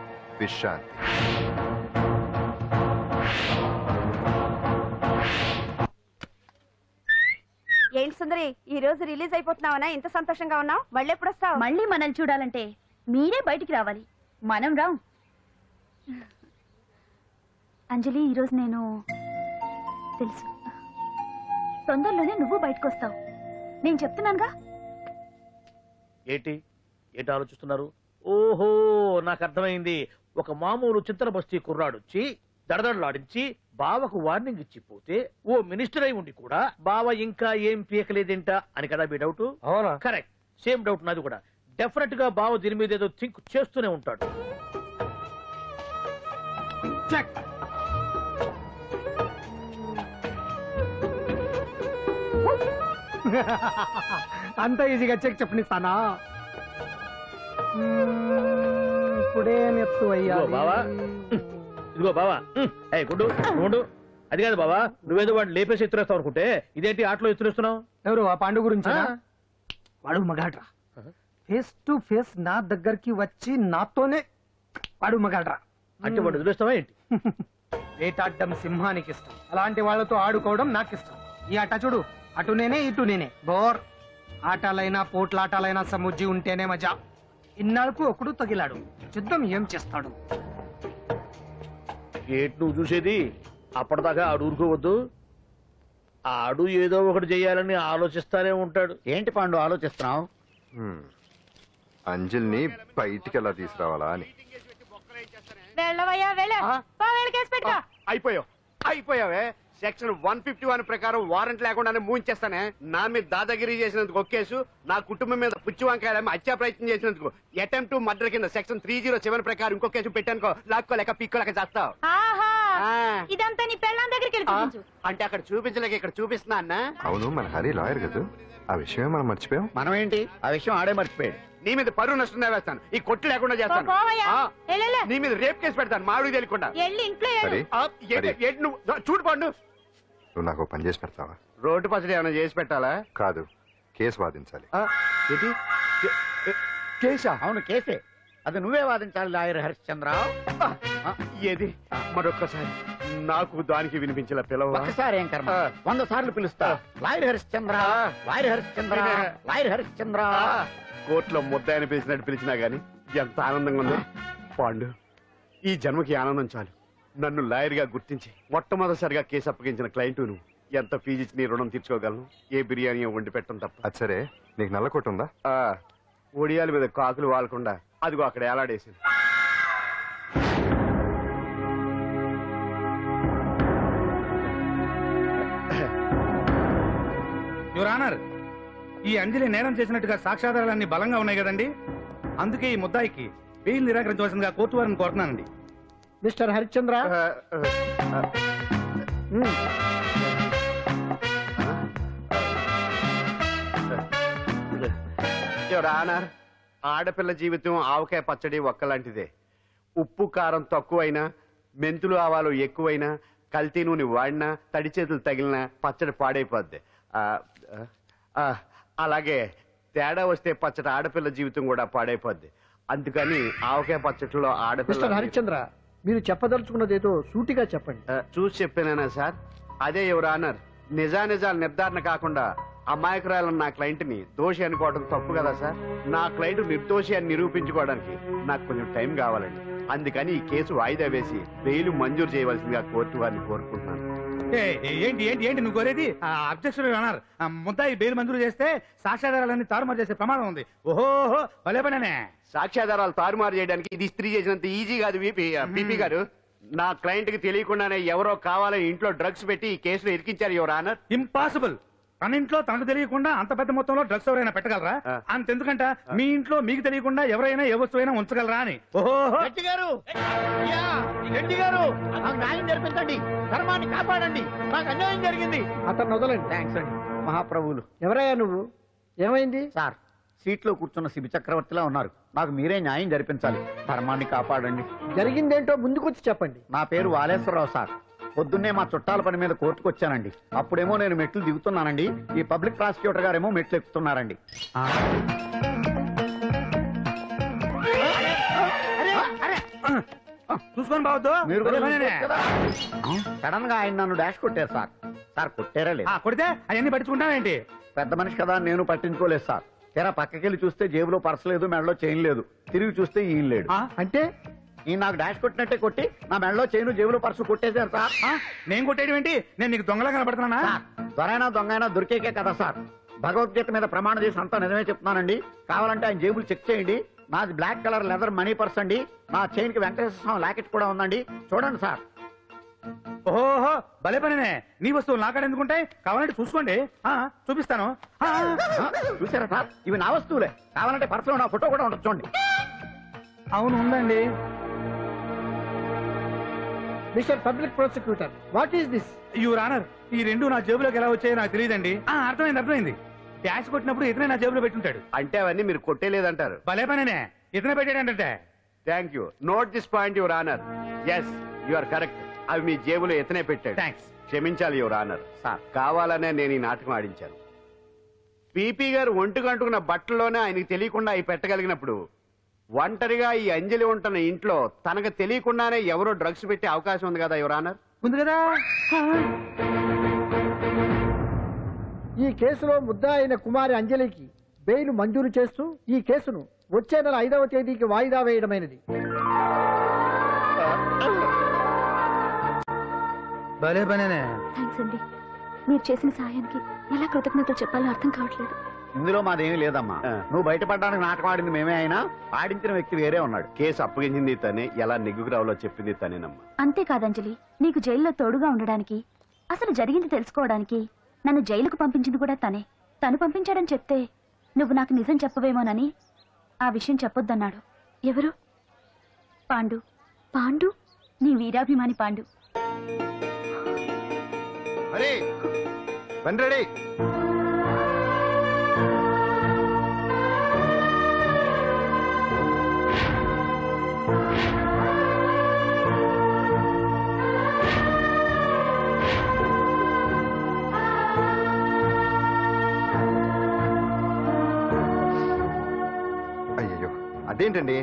విశ్రాంతి. ఏంటి సుందరి, ఈ రోజు రిలీజ్ అయిపోతున్నావనా? ఇంత సంతోషంగా ఉన్నావు? మళ్ళీ ఎప్పుడు వస్తావు? మళ్ళీ మనల్ని చూడాలంటే మీరే బయటికి రావాలి, మనం రాం. అంజలి, ఈరోజు నేను తెలుసు తొందరలోనే నువ్వు బయటకు వస్తావు, నేను చెప్తున్నానుగా. ఏంటి ఏంటి ఆలోచిస్తున్నారు? ఓహో, నాకు అర్థమైంది. ఒక మామూలు చింతల బస్తీ కుర్రాడొచ్చి దడదడలాడించి బావకు వార్నింగ్ ఇచ్చిపోతే ఓ మినిస్టర్ అయి ఉండి కూడా బావ ఇంకా ఏం పీకలేదేంట అని కదా మీ డౌట్? అవునా? కరెక్ట్, సేమ్ డౌట్ నాది కూడా. డెఫినెట్ గా బావ దీని మీద ఏదో థింక్ చేస్తూనే ఉంటాడు. చెక్. అంత ఈజీగా చెక్ చెప్పనిస్తానా? ఇప్పుడే నెత్తు అయ్యా. ఇదిగో బావా, ఏ గుడ్డు గుండు, అది కాదు బావా, నువ్వేదో వాడిని లేపేసి ఎత్తురేస్తావు అనుకుంటే ఇదేంటి ఆటలో ఎత్తురేస్తున్నావు? ఎవరు? ఆ పాండు గురించి? వాడు మగాడ్రా. ఫేస్ టు ఫేస్ నా దగ్గరికి వచ్చి నాతోనే వాడు మగాడ్రా. అంటే వాడు వదిలేస్తావా ఏంటి? వేటాడ్డం సింహానికి ఇష్టం, అలాంటి వాళ్ళతో ఆడుకోవడం నాకు ఇష్టం. ఈ ఆట చూడు, అటు నేనే ఇటు నేనే. బోర్. ఆటలైనా పోట్లాటలైనా సముజ్జి ఉంటేనే మజా. ఇన్నాళ్ళకు ఒకడు తగిలాడు, యుద్ధం ఏం చేస్తాడు? ఏంటి నువ్వు చూసేది? అప్పటిదాకా ఆడు ఊరుకోవద్దు. ఆడు ఏదో ఒకటి చెయ్యాలని ఆలోచిస్తానే ఉంటాడు. ఏంటి పాండు ఆలోచిస్తున్నావు? అంజలిని బయటికి ఎలా తీసుకురావాలా అని. అయిపోయావే. సెక్షన్ 151 ప్రకారం వారెంట్ లేకుండానే మూయించేస్తానే. నా మీద దాదాగిరి చేసినందుకు ఒక కేసు, నా కుటుంబం మీద పుచ్చి వంకాయలేమో హత్యా ప్రయత్నం చేసినందుకు అటెంప్ట్ టు మర్డర్ కింద సెక్షన్ 307 ప్రకారం ఇంకో కేసు పెట్టానుకో, లాక్కోలేక పిక్కోలేక చేస్తావు. ఇదంతా నీ పెళ్ళాం దగ్గరికి అంటే అక్కడ చూపించలేక ఇక్కడ చూపిస్తున్నా అన్న. అవును, మన హరి లాయర్ కదా, ఆ విషయమే మనం మర్చిపోయాం. మనం ఏంటి ఆ విషయం ఆడే మర్చిపోయాడు. నీ మీద పరువు నష్టం వేస్తాను, ఈ కొట్టు లేకుండా చేస్తాను. నీ మీద రేప్ కేసు పెడతాను మాడు తెలియకుండా. నువ్వు చూడు పండు, నువ్వు నాకు పని చేసి పెడతావా? రోడ్డు పసడి ఏమైనా చేసి పెట్టాలా? కాదు, కేసు వాదించాలి. కేసా? అవును కేసే, అది నువ్వే వాదించాలి లాయర్ హరిశ్చంద్ర. ఏది మరొక్కసారి నాకు దానికి వినిపించిన పిలవ. ఒక్కసారి ఏం కర్మ, 100 సార్లు పిలుస్తా. Lawyer Harishchandra, lawyer Harishchandra, lawyer Harishchandra. కోర్టులో ముద్దాయని పిలిచినట్టు పిలిచినా గాని ఎంత ఆనందంగా ఉందో. పాండు, ఈ జన్మకి ఆనందం చాలు. నన్ను లాయర్ గా గుర్తించి మొట్టమొదటిసారిగా కేసు అప్పగించిన క్లయింట్ నువ్వు. ఎంత ఫీజు ఇచ్చి నీ రుణం తీర్చుకోగలను? ఏ బిర్యానీ వండి పెట్టడం తప్ప. అది సరే, నీకు నల్ల కొట్టు ఉందా? ఒడియాల మీద కాకులు వాలకుండా అదిగో అక్కడ ఏలాడేసింది. యువర్ ఆనర్, ఈ అంజలి నేరం చేసినట్టుగా సాక్ష్యాధారాలన్నీ బలంగా ఉన్నాయి కదండి. అందుకే ఈ ముద్దాయికి బెయిల్ నిరాకరించవలసిందిగా కోర్టు వారిని కోరుతున్నానండి. మిస్టర్ హరిశ్చంద్ర యువర్ ఆనర్, ఆడపిల్ల జీవితం ఆవకాయ పచ్చడి ఒక్కలాంటిదే. ఉప్పు కారం తక్కువైనా, మెంతులు ఆవాలు ఎక్కువైనా, కల్తీ నూనె వాడినా, తడి చేతులు తగిలినా పచ్చడి పాడైపోద్ది. అలాగే తేడా వస్తే పచ్చడి ఆడపిల్ల జీవితం కూడా పాడైపోద్ది. అందుకని ఆవకాయ పచ్చడిలో మిస్టర్ ఆడపిల్ల... హరిశ్చంద్ర, మీరు చెప్పదలుచుకున్నదేదో సూటిగా చెప్పండి. చూసి చెప్పానా సార్? అదే యువర్ ఆనర్, నిజానిజాలు నిర్ధారణ కాకుండా అమాయకురాలను నా క్లయింట్ ని దోషి అనుకోవడం తప్పు కదా సార్? నా క్లయింట్ నిర్దోషి అని నిరూపించుకోవడానికి నాకు కొంచెం టైం కావాలండి. అందుకని ఈ కేసు వాయిదా వేసి బెయిల్ మంజూరు చేయవలసిందిగా కోర్టు వారిని కోరుకుంటున్నాను. ఏంటి ఏంటి ఏంటి నువ్వు కోరేది? అబ్జెక్షన్ అన్నారు. ముద్దాయి బెయిల్ మంజూరు చేస్తే సాక్ష్యాధారాలన్నీ తారుమారు చేసే ప్రమాదం ఉంది. ఓహో భలే పనేనే. సాక్ష్యాధారాలు తారుమారు చేయడానికి ఇది ఇస్త్రీ చేసినంత ఈజీ కాదు పీపీ గారు. నా క్లయింట్ కి తెలియకుండానే ఎవరో కావాలని ఇంట్లో డ్రగ్స్ పెట్టి ఈ కేసులో ఇరికించారు యువర్ ఆనర్. ఇంపాసిబుల్. తన ఇంట్లో తనకు తెలియకుండా అంత పెద్ద మొత్తంలో డ్రగ్స్ ఎవరైనా పెట్టగలరా? అంతెందుకంట మీ ఇంట్లో మీకు తెలియకుండా ఎవరైనా ఏ వస్తువైనా ఉంచగలరా అని. ఓహో గారు, నాకు న్యాయం జరిపించండి, ధర్మాన్ని కాపాడండి, నాకు అన్యాయం జరిగింది. అతను వదలండి. థ్యాంక్స్ అండి మహాప్రభువులు. ఎవరయ్యా నువ్వు? ఏమైంది? సార్, సీట్లో కూర్చున్న శిబి చక్రవర్తిలా ఉన్నారు. నాకు మీరే న్యాయం జరిపించాలి, ధర్మాన్ని కాపాడండి. జరిగిందేంటో ముందుకొచ్చి చెప్పండి. నా పేరు వాలేశ్వరరావు సార్. పొద్దున్నే మా చుట్టాల పని మీద కోర్టుకు వచ్చానండి. అప్పుడేమో నేను మెట్లు దిగుతున్నానండి, ఈ పబ్లిక్ ప్రాసిక్యూటర్ గారేమో మెట్లు ఎక్కుతున్నారండి. చూసుకొని బావద్దు. మీరు సడన్ గా ఆయన నన్ను డాష్ కొట్టారు సార్. సార్ కొట్టారా లేదు? కొడితే అవన్నీ పట్టించుకుంటావేంటి? పెద్ద మనిషి కదా నేను పట్టించుకోలేదు సార్. తెరా పక్కకెళ్ళి చూస్తే జేబులో పర్స్ లేదు, మెడలో చైన్ లేదు. తిరిగి చూస్తే ఈయన లేడు. అంటే ఈయన నాకు డాష్ కొట్టినట్టే కొట్టి నా మెడలో చైన్ జేబులో పర్సు కొట్టేశారు సార్. నేను కొట్టేయడం ఏంటి? నేను నీకు దొంగలా కనబడుతున్నా? దొరైనా దొంగైనా దొరికేకే కదా సార్. భగవద్గీత మీద ప్రమాణం చేసి అంతా నిజమే చెప్తున్నానండి. కావాలంటే ఆయన జేబులు చెక్ చేయండి. నాది black colour leather money purse అండి. నా చైన్ కి వెంకటేశ్వర స్వామి లాకెట్ కూడా ఉందండి, చూడండి సార్. ఓహో భలే పనినే. నీ వస్తువులు నాకాడ ఎందుకుంటాయి? కావాలంటే చూసుకోండి, చూపిస్తాను. చూసారా సార్, ఇవి నా వస్తువులే. కావాలంటే పర్సులో నా ఫోటో కూడా ఉండదు, చూడండి. అవును ఉందండి. Mister public prosecutor, what is this? Your honour, ఈ రెండు నా జేబులోకి ఎలా వచ్చాయో నాకు తెలియదండి. అర్థమైంది. క్యాష్ కొట్టినప్పుడు ఇతనే నా జేబులో పెట్టుంటాడు. అంటే అవన్నీ మీరు కొట్టేలేదంటారు? భలే పనేనే, ఇతనే పెట్టాడంటే. Thank you. Note this point your honour. Yes, you are correct. అవి మీ జేబులో ఎత్తనే పెట్టాడు. థ్యాంక్స్. క్షమించాలి యువర్ ఆనర్. కావాలనే నేను ఈ నాటకం ఆడించాను. పీపీ గారు ఒంటికంటుకున్న బట్టల్లోనే ఆయనకి తెలియకుండా అవి పెట్టగలిగినప్పుడు ఒంటరిగా ఈ అంజలి ఉంటున్న ఇంట్లో తనకు తెలియకుండానే ఎవరో డ్రగ్స్ పెట్టే అవకాశం ఉంది కదా యువర్ ఆనర్? ఉంది కదా. ఈ కేసులో ముద్దా అయిన కుమారి అంజలికి బెయిల్ మంజూరు చేస్తూ ఈ కేసును వచ్చే నెల 5వ తేదీకి వాయిదా వేయడమైనది. భలే పనేనే. థ్యాంక్స్ అండి, మీరు చేసిన సహాయానికి ఎలా కృతజ్ఞతలు చెప్పాలో అర్థం కావట్లేదు. ఇందులో మాదేమీ లేదమ్మా. నువ్వు బయటపడడానికి నాటకం ఆడింది మేమే అయినా ఆడించిన వ్యక్తి వేరే ఉన్నాడు. కేసు అప్పగించింది తనే, ఎలా నెగ్గుకు రావాలో చెప్పింది తనేనమ్మా. అంతేకాదంజలి, నీకు జైల్లో తోడుగా ఉండడానికి, అసలు జరిగింది తెలుసుకోవడానికి నన్ను జైలుకు పంపించింది కూడా తనే. తను పంపించాడని చెప్తే నువ్వు నాకు నిజం చెప్పవేమోనని ఆ విషయం చెప్పొద్దన్నాడు. ఎవరు? పాండు. పాండు, నీ వీరాభిమాని పాండు. రెడీ. అయ్యో, అదేంటండి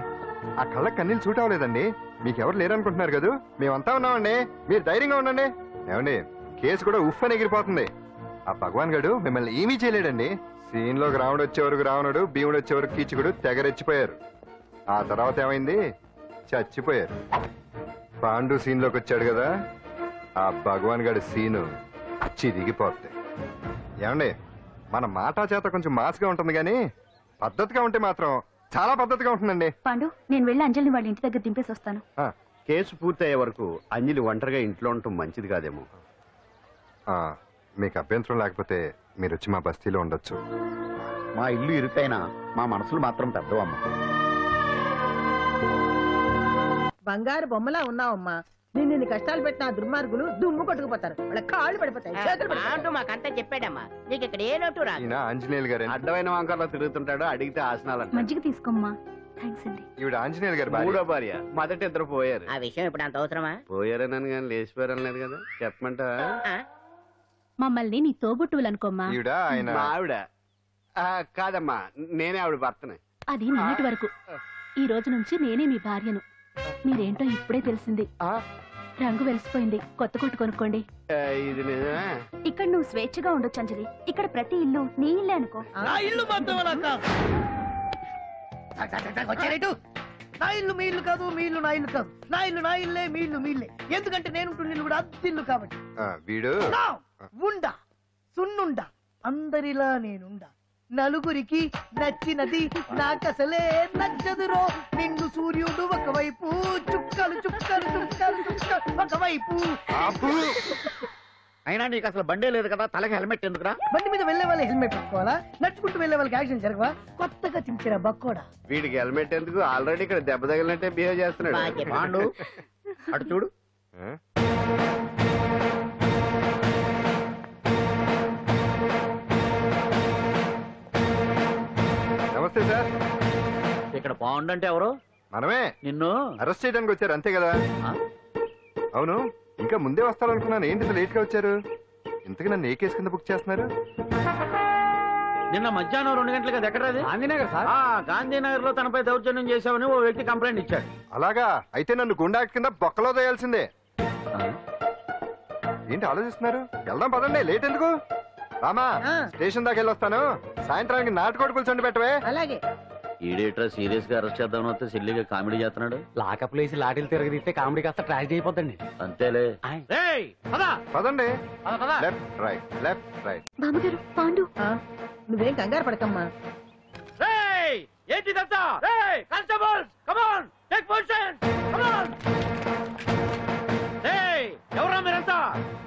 ఆ కళ్ళకి కన్నీళ్ళు సూట్ అవ్వలేదండి. మీకెవరు లేరనుకుంటున్నారు కదా? మేమంతా ఉన్నామండి, మీరు ధైర్యంగా ఉండండి. ఏమండి, కేసు కూడా ఉఫ్ అని ఎగిరిపోతుంది. ఆ భగవాన్ గడు మిమ్మల్ని ఏమీ చేయలేడండి. సీన్ లోకి రావణుడు వచ్చే వరకు రావణుడు, భీముడు వచ్చే వరకు కీచుకుడు తెగరెచ్చిపోయారు. ఆ తర్వాత ఏమైంది? చచ్చిపోయారు. పాండు సీన్ లోకి వచ్చాడు కదా, ఆ భగవాన్ గడి సీను చిరిగిపోద్ది. ఏమండి, మన మాట చేత కొంచెం మాస్గా ఉంటుంది కానీ పద్ధతిగా ఉంటే మాత్రం చాలా పద్ధతిగా ఉంటుందండి. పాండు, నేను వెళ్ళి అంజలిని వాళ్ళ ఇంటి దగ్గర దింపేసి వస్తాను. కేసు పూర్తయ్యే వరకు అంజలి ఒంటరిగా ఇంట్లో ఉండటం మంచిది కాదేమో. మీకు అభ్యంతరం లేకపోతే మీరు వచ్చి మా బస్తీలో ఉండొచ్చు. మా ఇల్లు ఇరుకైనా మా మనసులు మాత్రం పెద్దవమ్మ. బంగారు బొమ్మలా ఉన్నావమ్మా. నిన్ను కష్టాలు పెట్టిన ఆ దుర్మార్గులు దుమ్ము కొట్టుకుపోతారు. వాళ్ళ కాళ్ళు పడిపోతాయి, చేతులు పడిపోతాయి. అంటూ మాకంతా చెప్పాడమ్మా. నీకు ఇక్కడ ఏ లోటు రా. ఆంజనేయులు గారు అడ్డమైన వంకర్లో తిరుగుతుంటాడు, అడిగితే ఆసనాలు. మజ్జిగ తీసుకోమ్మా. థ్యాంక్స్ అండి. ఈవిడ ఆంజనేయులు గారు మూడో భార్య. మొదటి ఇద్దరు పోయారు. ఆ విషయం ఇప్పుడు అంత అవసరమా? పోయారనని కానీ లేచిపోయారని లేదు కదా. చెప్పమంటా? మమ్మల్ని నీ తోబుట్టువులు అనుకోమ్మా. ఈవిడ ఆయన మా ఆవిడ కాదమ్మా, నేనే ఆవిడ భర్తనే. అది నిన్నటి వరకు. ఈ రోజు నుంచి నేనే మీ భార్యను. మీరేంటో ఇప్పుడే తెలిసింది. రంగు వెలిసిపోయింది, కొత్త కొట్టు కొనుక్కోండి. ఇది నిజమే. ఇక్కడ నువ్వు స్వేచ్ఛగా ఉండొచ్చు అంజలి. ఇక్కడ ప్రతి ఇల్లు నీ ఇల్లే అనుకో. నా ఇల్లు మాత్రం వచ్చారేటు. నా ఇల్లు మీ ఇల్లు కాదు, మీ ఇల్లు నా ఇల్లు కాదు. నా ఇల్లు నా ఇల్లే, మీ ఇల్లు మీ ఇల్లే. ఎందుకంటే నేను ఇల్లు కూడా అద్దిల్లు కాబట్టి. వీడు ఉండా సున్నుండా అందరిలా నేనుండా. నలుగురికి నచ్చినది నాకసలే నచ్చదురో. నిండు సూర్యుడు ఒకవైపు, చుక్కలు చుక్కలు చుక్కలు చుక్కలు ఒకవైపు. అయినా నీకు అసలు బండే లేదు కదా, తలకి హెల్మెట్ ఎందుకురా? బండి మీద వెళ్లే వాళ్ళు హెల్మెట్ పెట్టుకోవాలా? నడుచుకుంటూ వెళ్లే వాళ్ళకి యాక్సిడెంట్ జరగవా? కొత్తగా తింటారా బక్కోడా? వీడికి హెల్మెట్ ఎందుకు? ఆల్రెడీ ఇక్కడ దెబ్బ తగిలినట్టే బిహేవ్ చేస్తున్నాడు. పాండు అటు చూడు. నమస్తే సార్. ఇక్కడ పాండు అంటే ఎవరు? మనమే. నిన్ను అరెస్ట్ చేయడానికి వచ్చారు అంతే కదా? అవును, ఇంకా ముందే వస్తారనుకున్నాను. ఏంటి లేట్ గా వచ్చారు? ఇంతకీ నన్ను ఏ కేసు కింద బుక్ చేస్తున్నారు? నిన్న మధ్యాహ్నం 2 గంటలకు అది ఎక్కడ? గాంధీనగర్ సార్. గాంధీనగర్ లో తనపై దౌర్జన్యం చేశామని ఓ వ్యక్తి కంప్లైంట్ ఇచ్చాడు. అలాగా? అయితే నన్ను గుండా కింద బొక్కలో తోయాల్సిందే. ఏంటి ఆలోచిస్తున్నారు? వెళ్దాం పదండి, లేట్ ఎందుకు? రామా, స్టేషన్ దాకా వెళ్ళొస్తాను. సాయంత్రానికి నాటుకోడి పులుసు వండి పెట్టవే. అలాగే. ఈడేట్రా సీరియస్ గా అరెస్ట్ చేద్దామని వస్తే సిల్లిగా కామెడీ చేస్తున్నాడు. లాకప్ లేసి లాటిల్ తిరగదిస్తే కామెడీ కాస్త ట్రాజడీ అయిపోతండి. అంతేలే. పదండి. Left right, left right. బాబుగారు, పాండు. నువ్వేం కంగారు పడకమ్మా. ఏంటిదంతా? Constables, come on, take position, come on. ఎవరా మీరంతా?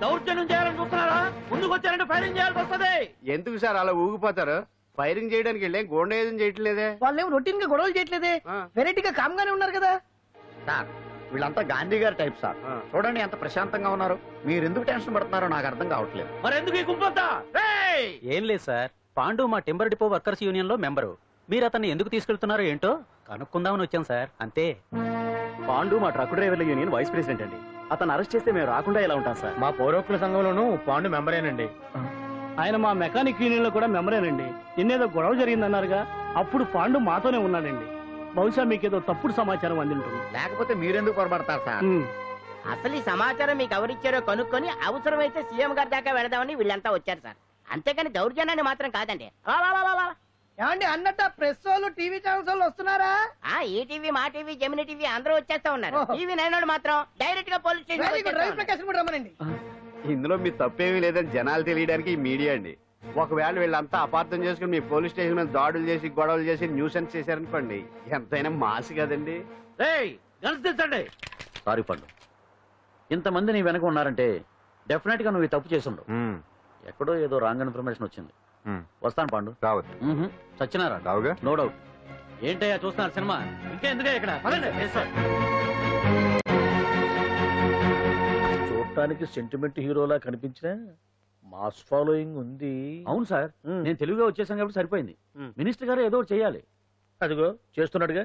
దౌర్జన్యం చేయాలని చూస్తున్నారా? ముందుకు వచ్చారంటే ఫైరింగ్ చేయాల్సి వస్తుంది. ఎందుకు సార్ అలా ఊగిపోతారు? ఫైరింగ్ చేయడానికి వెళ్ళే గోండేజం చేయట్లేదే. వాళ్ళేం రొటీన్ గా గొడవలు చేయట్లేదే, వెరైటీగా కామ్ గానే ఉన్నారు కదా. సార్ వీళ్ళంతా గాంధీ గారి టైప్ సార్. చూడండి ఎంత ప్రశాంతంగా ఉన్నారు. మీరు ఎందుకు టెన్షన్ పడుతున్నారో నాకు అర్థం కావట్లేదు. మరి ఎందుకు ఈ గుంపంతా? ఏం లేదు సార్, పాండు మా టింబర్ డిపో వర్కర్స్ యూనియన్ లో మెంబరు. మీరు అతన్ని ఎందుకు తీసుకెళ్తున్నారో ఏంటో కనుక్కుందామని వచ్చాం సార్, అంతే. పాండు మా ట్రక్ డ్రైవర్ల యూనియన్ వైస్ ప్రెసిడెంట్ అండి. అతను అరెస్ట్ చేస్తే మేము రాకుండా ఎలా ఉంటాం సార్? మా పౌరోక్తుల సంఘంలోనూ పాండు మెంబరేనండి. ఆయన మా మెకానిక్ యూనియన్ లో కూడా మెంబరేనండి. నిన్నేదో గొడవ జరిగిందన్నారుగా, అప్పుడు పాండు మాతోనే ఉన్నాడండి. బహుశా మీకేదో తప్పుడు సమాచారం అందింటుంది. లేకపోతే మీరెందుకు పొరపడతారు సార్? అసలు ఈ సమాచారం మీకు ఎవరిచ్చారో కనుక్కొని అవసరమైతే సీఎం గారి దాకా వెళదామని వీళ్ళంతా వచ్చారు సార్. అంతేకాని దౌర్జన్యాన్ని మాత్రం కాదండి. ఏమండి అన్నట్టు ప్రెస్ వాళ్ళు, టీవీ ఛానల్స్ వాళ్ళు వస్తున్నారా? ఈ టీవీ, మా టీవీ, జెమిని టీవీ అందరూ వచ్చేస్తా ఉన్నారు. టీవీ 9 మాత్రం డైరెక్ట్ గా పోలీస్ స్టేషన్ రమ్మనండి. ఇందులో మీ తప్పేమీ లేదని జనాలు తెలియడానికి ఈ మీడియా అండి. ఒకవేళ వీళ్ళంతా అపార్థం చేసుకుని మీ పోలీస్ స్టేషన్ మీద దాడులు చేసి గొడవలు చేసి న్యూసెన్స్ చేశారనుకోండి, ఎంతైనా మాసి కదండి. సారీ పండు, ఇంతమంది నీ వెనక ఉన్నారంటే డెఫినెట్ గా నువ్వు తప్పు చేసి ఉండవు. ఎక్కడో ఏదో రాంగ్ ఇన్ఫర్మేషన్ వచ్చింది. వస్తాను పండు. రావద్దు. సచ్చినారా? రావుగా. No doubt. ఏంటయ్యా చూస్తున్నారు సినిమా? ఇంకా ఎందుకే ఇక్కడ? చూడటానికి సెంటిమెంట్ హీరోలా కనిపించిన మాస్ ఫాలోయింగ్ ఉంది. అవును సార్, నేను తెలుగుగా వచ్చేసాను కాబట్టి సరిపోయింది. మినిస్టర్ గారు ఏదో చేయాలి. అదిగో చేస్తున్నాడుగా.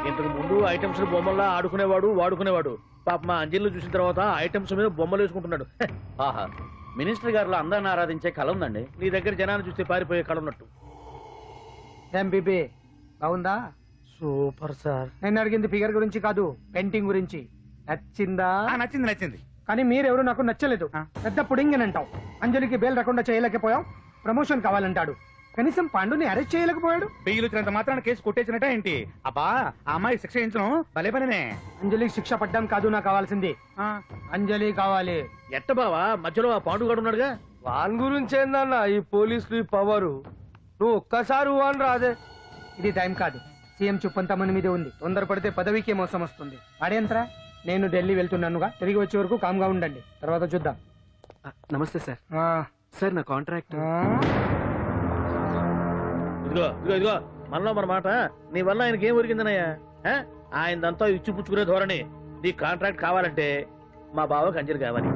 ఇంతకు ముందు ఐటమ్స్ బొమ్మల్లా ఆడుకునేవాడు, వాడుకునేవాడు. పాప మా అంజలిని చూసిన తర్వాత ఐటమ్స్ మీద బొమ్మలు వేసుకుంటున్నాడు. ఆహా, మినిస్టర్ గారిలో అందరిని ఆరాధించే కళ ఉందండి. నీ దగ్గర జనాన్ని చూస్తే పారిపోయే కళ ఉన్నట్టు. ఎంబీబీ బాగుందా? Super sir. నేను అడిగింది ఫిగర్ గురించి కాదు, పెయింటింగ్ గురించి. నచ్చిందా? నచ్చింది నచ్చింది. కానీ మీరెవరు నాకు నచ్చలేదు. పెద్ద పుడింగ్ అంటావు. అంజలికి బెయిల్ రాకుండా చేయలేకపోయావు. ప్రమోషన్ కావాలంటాడు. కనీసం పాండుని అరెస్ట్ చేయలేకపోయాడు. బెయిల్ వచ్చినంత మాత్రాన కేసు కొట్టేసినట్ట ఏంటి? అబ్బా, ఆ అమ్మాయి శిక్ష చేయించడం భలే పనినే. అంజలికి శిక్ష పడ్డం కాదు నాకు కావాల్సింది. అంజలి కావాలి. ఎట్ట బావా, మధ్యలో ఆ పాండుగాడు ఉన్నాడుగా. వాన్ గురించి ఏందన్నా ఈ పోలీసులు ఈ పవరు? నువ్వు ఒక్కసారి వాన్ రాదే. ఇది టైం కాదు. సీఎం చుప్పంతా మన మీదే ఉంది. తొందరపడితే పదవికే మోసం వస్తుంది. అడేంతరా, నేను ఢిల్లీ వెళ్తున్నానుగా. తిరిగి వచ్చే వరకు కామ్గా ఉండండి, తర్వాత చూద్దాం. నమస్తే సార్. సార్ నా కాంట్రాక్ట్. ఇదిగో ఇదిగో ఇదిగో మనలో మన మాట. నీ వల్ల ఆయనకి ఏం ఒరిగిందనయ్యా? ఆయనదంతా ఇచ్చిపుచ్చుకునే ధోరణి. నీ కాంట్రాక్ట్ కావాలంటే మా బావకి అంజలి కావాలి.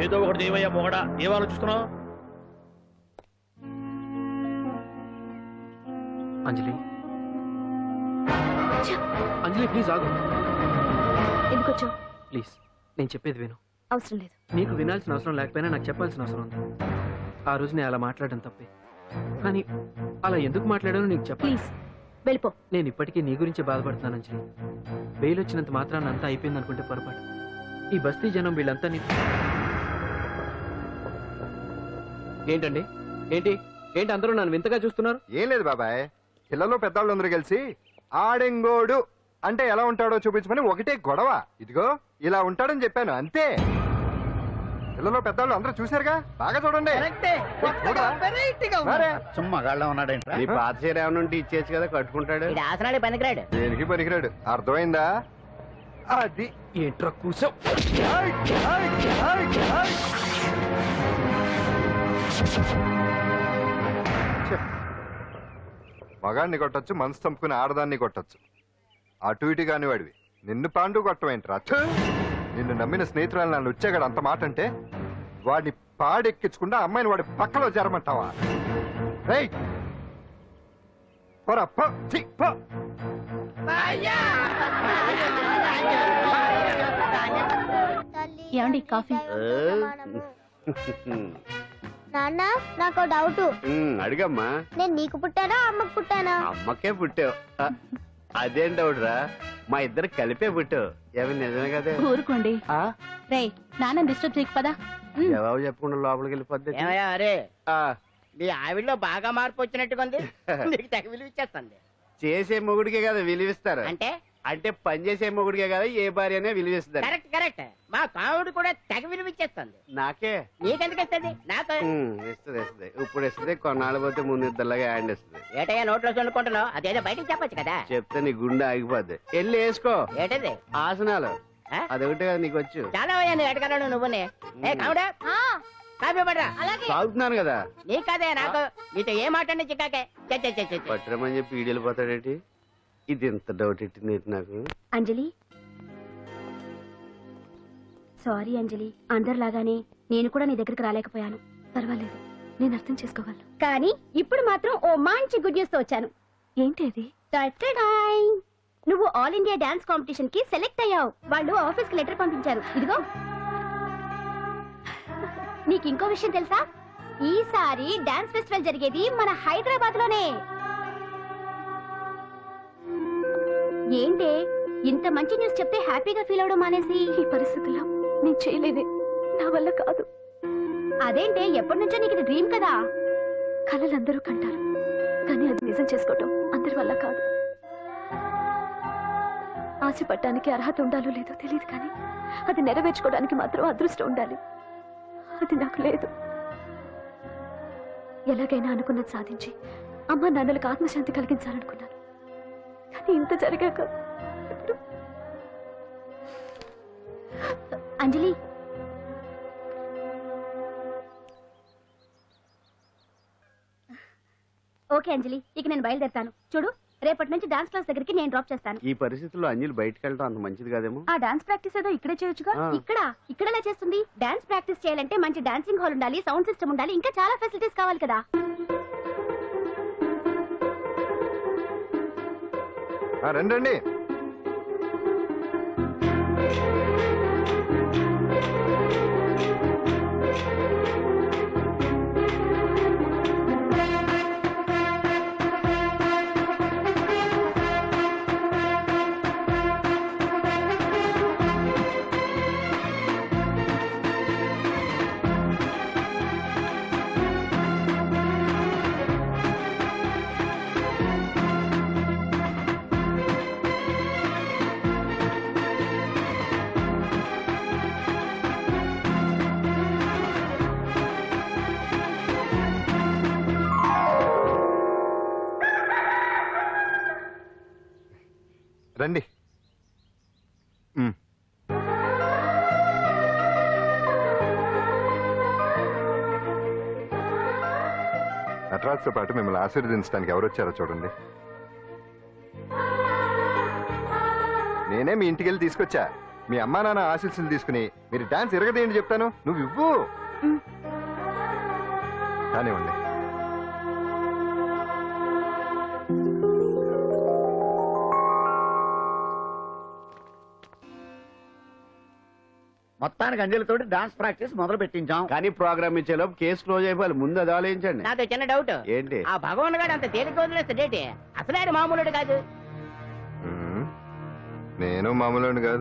ఏదో ఒకటి ఏమయ్యా మొగడా, ఏం ఆలోచిస్తున్నావు? అంజలి అంజలి ప్లీజ్ ఆగు. ఎందుకొచ్చావు? ప్లీజ్ నేను చెప్పేది విను. అవసరం లేదు. నీకు వినాల్సిన అవసరం లేకపోయినా నాకు చెప్పాల్సిన అవసరం ఉంది. ఆ రోజు నేను అలా మాట్లాడడం తప్పే, కానీ అలా ఎందుకు మాట్లాడానో నీకు చెప్ప. ప్లీజ్ వెళ్ళిపో. నేను ఇప్పటికీ నీ గురించి బాధపడుతున్నాను అంజలి. బెయిల్ వచ్చినంత మాత్రాన్ని అంతా అయిపోయింది అనుకుంటే పొరపాటు. ఈ బస్తీ జనం వీళ్ళంతా ఏంటండి? ఏంటి ఏంటి అందరూ నన్ను వింతగా చూస్తున్నారు? ఏం లేదు బాబాయ్, పిల్లలు పెద్దవాళ్ళందరూ కలిసి ఆడెంగోడు అంటే ఎలా ఉంటాడో చూపించమని ఒకటే గొడవ. ఇదిగో ఇలా ఉంటాడని చెప్పాను అంతే. పిల్లలు పెద్దవాళ్ళు అందరూ చూశారుగా, బాగా చూడండి. చుమ్మగాళ్ళ ఉన్నాడేంటి? నీ పాత చీర ఏమైనా ఉంటే ఇచ్చేసి కదా, కట్టుకుంటాడు. ఆసనాడే పనికిరాడు. దేనికి పనికిరాడు, అర్థమైందా? అది ఏంట్రా కూర్చో. మగాన్ని కొట్టచ్చు, మనసు చంపుకుని ఆడదాన్ని కొట్టచ్చు. అటు ఇటు కాని వాడివి నిన్ను పాండు కొట్టమేంట్రా? నిన్ను నమ్మిన స్నేహితురాలు నన్ను వచ్చాగాడు అంత మాట అంటే వాడిని పాడెక్కించకుండా అమ్మాయిని వాడి పక్కలో జరమంటావా? రేయ్ పోరా, పో, ఛీ, పో. ఏమండి కాఫీ? నాన్న నాకు డౌట్. అడిగమ్మా. నేను నీకు పుట్టానా అమ్మకు పుట్టానా? అమ్మకే పుట్టావు. అదేం డౌట్ రా, మా ఇద్దరు కలిపే పుట్టావు. ఏమి నిజమే కదా? ఊరుకోండి. రే నాన్న డిస్టర్బ్ చేయకు పదా. జవాబు చెప్పకుండా లోపలికి వెళ్ళిపోద్ది. అరే నీ ఆవిడలో బాగా మార్పు వచ్చినట్టుగా ఉంది. నీకు తెగ విలువ ఇచ్చేస్తుంది. చేసే మొగుడికే కదా విలువిస్తారు. అంటే అంటే పని చేసే మొగుడికే కదా ఏ భార్యనే విలువిస్తారు. Correct correct. మా కావుడు కూడా తెగ విలువ ఇచ్చేస్తుంది. నాకే? నీకెందుకు ఇస్తుంది? నాకు ఇస్తుంది ఇస్తుంది. ఇప్పుడు ఇస్తుంది, కొన్నాళ్ళు పోతే ముందు ఇద్దరులాగా హ్యాండ్ ఇస్తుంది. ఏటయ్యా నోట్లో చల్లుకుంటున్నావు? అదేదో బయటికి చెప్పొచ్చు కదా. చెప్తే నీ గుండె ఆగిపోద్ది. వెళ్ళి వేసుకో. ఏటది? ఆసనాలు. అదొకటి కదా నీకు వచ్చు. చాలా అయ్యా నువ్వు ఎడగలను. నువ్వునే ఏ కావుడా కాఫీ పడరా. తాగుతున్నాను కదా. నీ కదే నాకు. నీతో ఏ మాట చిక్కాకే పట్టరమని చెప్పి ఈడెళ్ళిపోతాడేటి? ఇది ఎంత డౌట్ ఎట్టింది నాకు. అంజలి సారీ అంజలి, అందరిలాగానే నేను కూడా నీ దగ్గరికి రాలేకపోయాను. పర్వాలేదు, నేను అర్థం చేసుకోగలను. కానీ ఇప్పుడు మాత్రం ఓ మంచి గుడ్ న్యూస్ తో వచ్చాను. ఏంటి అది? నువ్వు ఆల్ ఇండియా డాన్స్ కాంపిటీషన్ కి సెలెక్ట్ అయ్యావు. వాళ్ళు ఆఫీస్ కి లెటర్ పంపించారు. ఇదిగో. నీకు ఇంకో విషయం తెలుసా? ఈసారి డాన్స్ ఫెస్టివల్ జరిగేది మన హైదరాబాద్ లోనే. ఏంటే ఇంత మంచి న్యూస్ చెప్తే హ్యాపీగా ఫీల్ అవడం మానేసి? ఈ పరిస్థితుల్లో నేను చేయలేదే, నా వల్ల కాదు. అదేంటే ఎప్పటి నుంచో నీకు ఇది డ్రీమ్ కదా? కళలందరూ కంటారు, కానీ అది నిజం చేసుకోవటం అందరి వల్ల కాదు. ఆశపడటానికి అర్హత ఉండాలో లేదో తెలియదు, కానీ అది నెరవేర్చుకోవడానికి మాత్రం అదృష్టం ఉండాలి. అది నాకు లేదు. ఎలాగైనా అనుకున్నది సాధించి అమ్మ నాన్నలకు ఆత్మశాంతి కలిగించాలనుకున్నాను, కానీ ఇంత జరిగాక అంజలి ఓకే అంజలి, ఇక నేను బయలుదేరుతాను. చూడు, రేపటి నుంచి డాన్స్ క్లాస్ దగ్గరికి నేను డ్రాప్ చేస్తాను. ఈ పరిస్థితుల్లో అంజలి బయటకు వెళ్ళడం అంత మంచిది కాదేమో. ఆ డాన్స్ ప్రాక్టీస్ ఏదో ఇక్కడే చేయొచ్చుగా. ఇక్కడ ఎలా చేస్తుంది? డాన్స్ ప్రాక్టీస్ చేయాలంటే మంచి డాన్సింగ్ హాల్ ఉండాలి, సౌండ్ సిస్టమ్ ఉండాలి, ఇంకా చాలా ఫెసిలిటీస్ కావాలి కదా. రండి. రండి. నటరాజుతో పాటు మిమ్మల్ని ఆశీర్వదించడానికి ఎవరు వచ్చారో చూడండి. నేనే మీ ఇంటికి వెళ్ళి తీసుకొచ్చా. మీ అమ్మా నాన్న ఆశీస్సులు తీసుకుని మీరు డాన్స్ ఎరగదేంటి చెప్తాను. నువ్వు ఇవ్వు కానివ్వండి. మొత్తానికి అంజలితోటి డాన్స్ ప్రాక్టీస్ మొదలు పెట్టించాం. కానీ ప్రోగ్రామ్ ఇచ్చేలోపు కేసు క్లోజ్ అయిపోవాలి. ముందు అది ఆలోచించండి. నాతో చిన్న డౌట్. ఏంటి? ఆ భగవాన్ గారు అంత తేలిక వదిలేస్తాడేటి? అసలు ఆయన మామూలుడు కాదు. నేను మామూలు కాదు.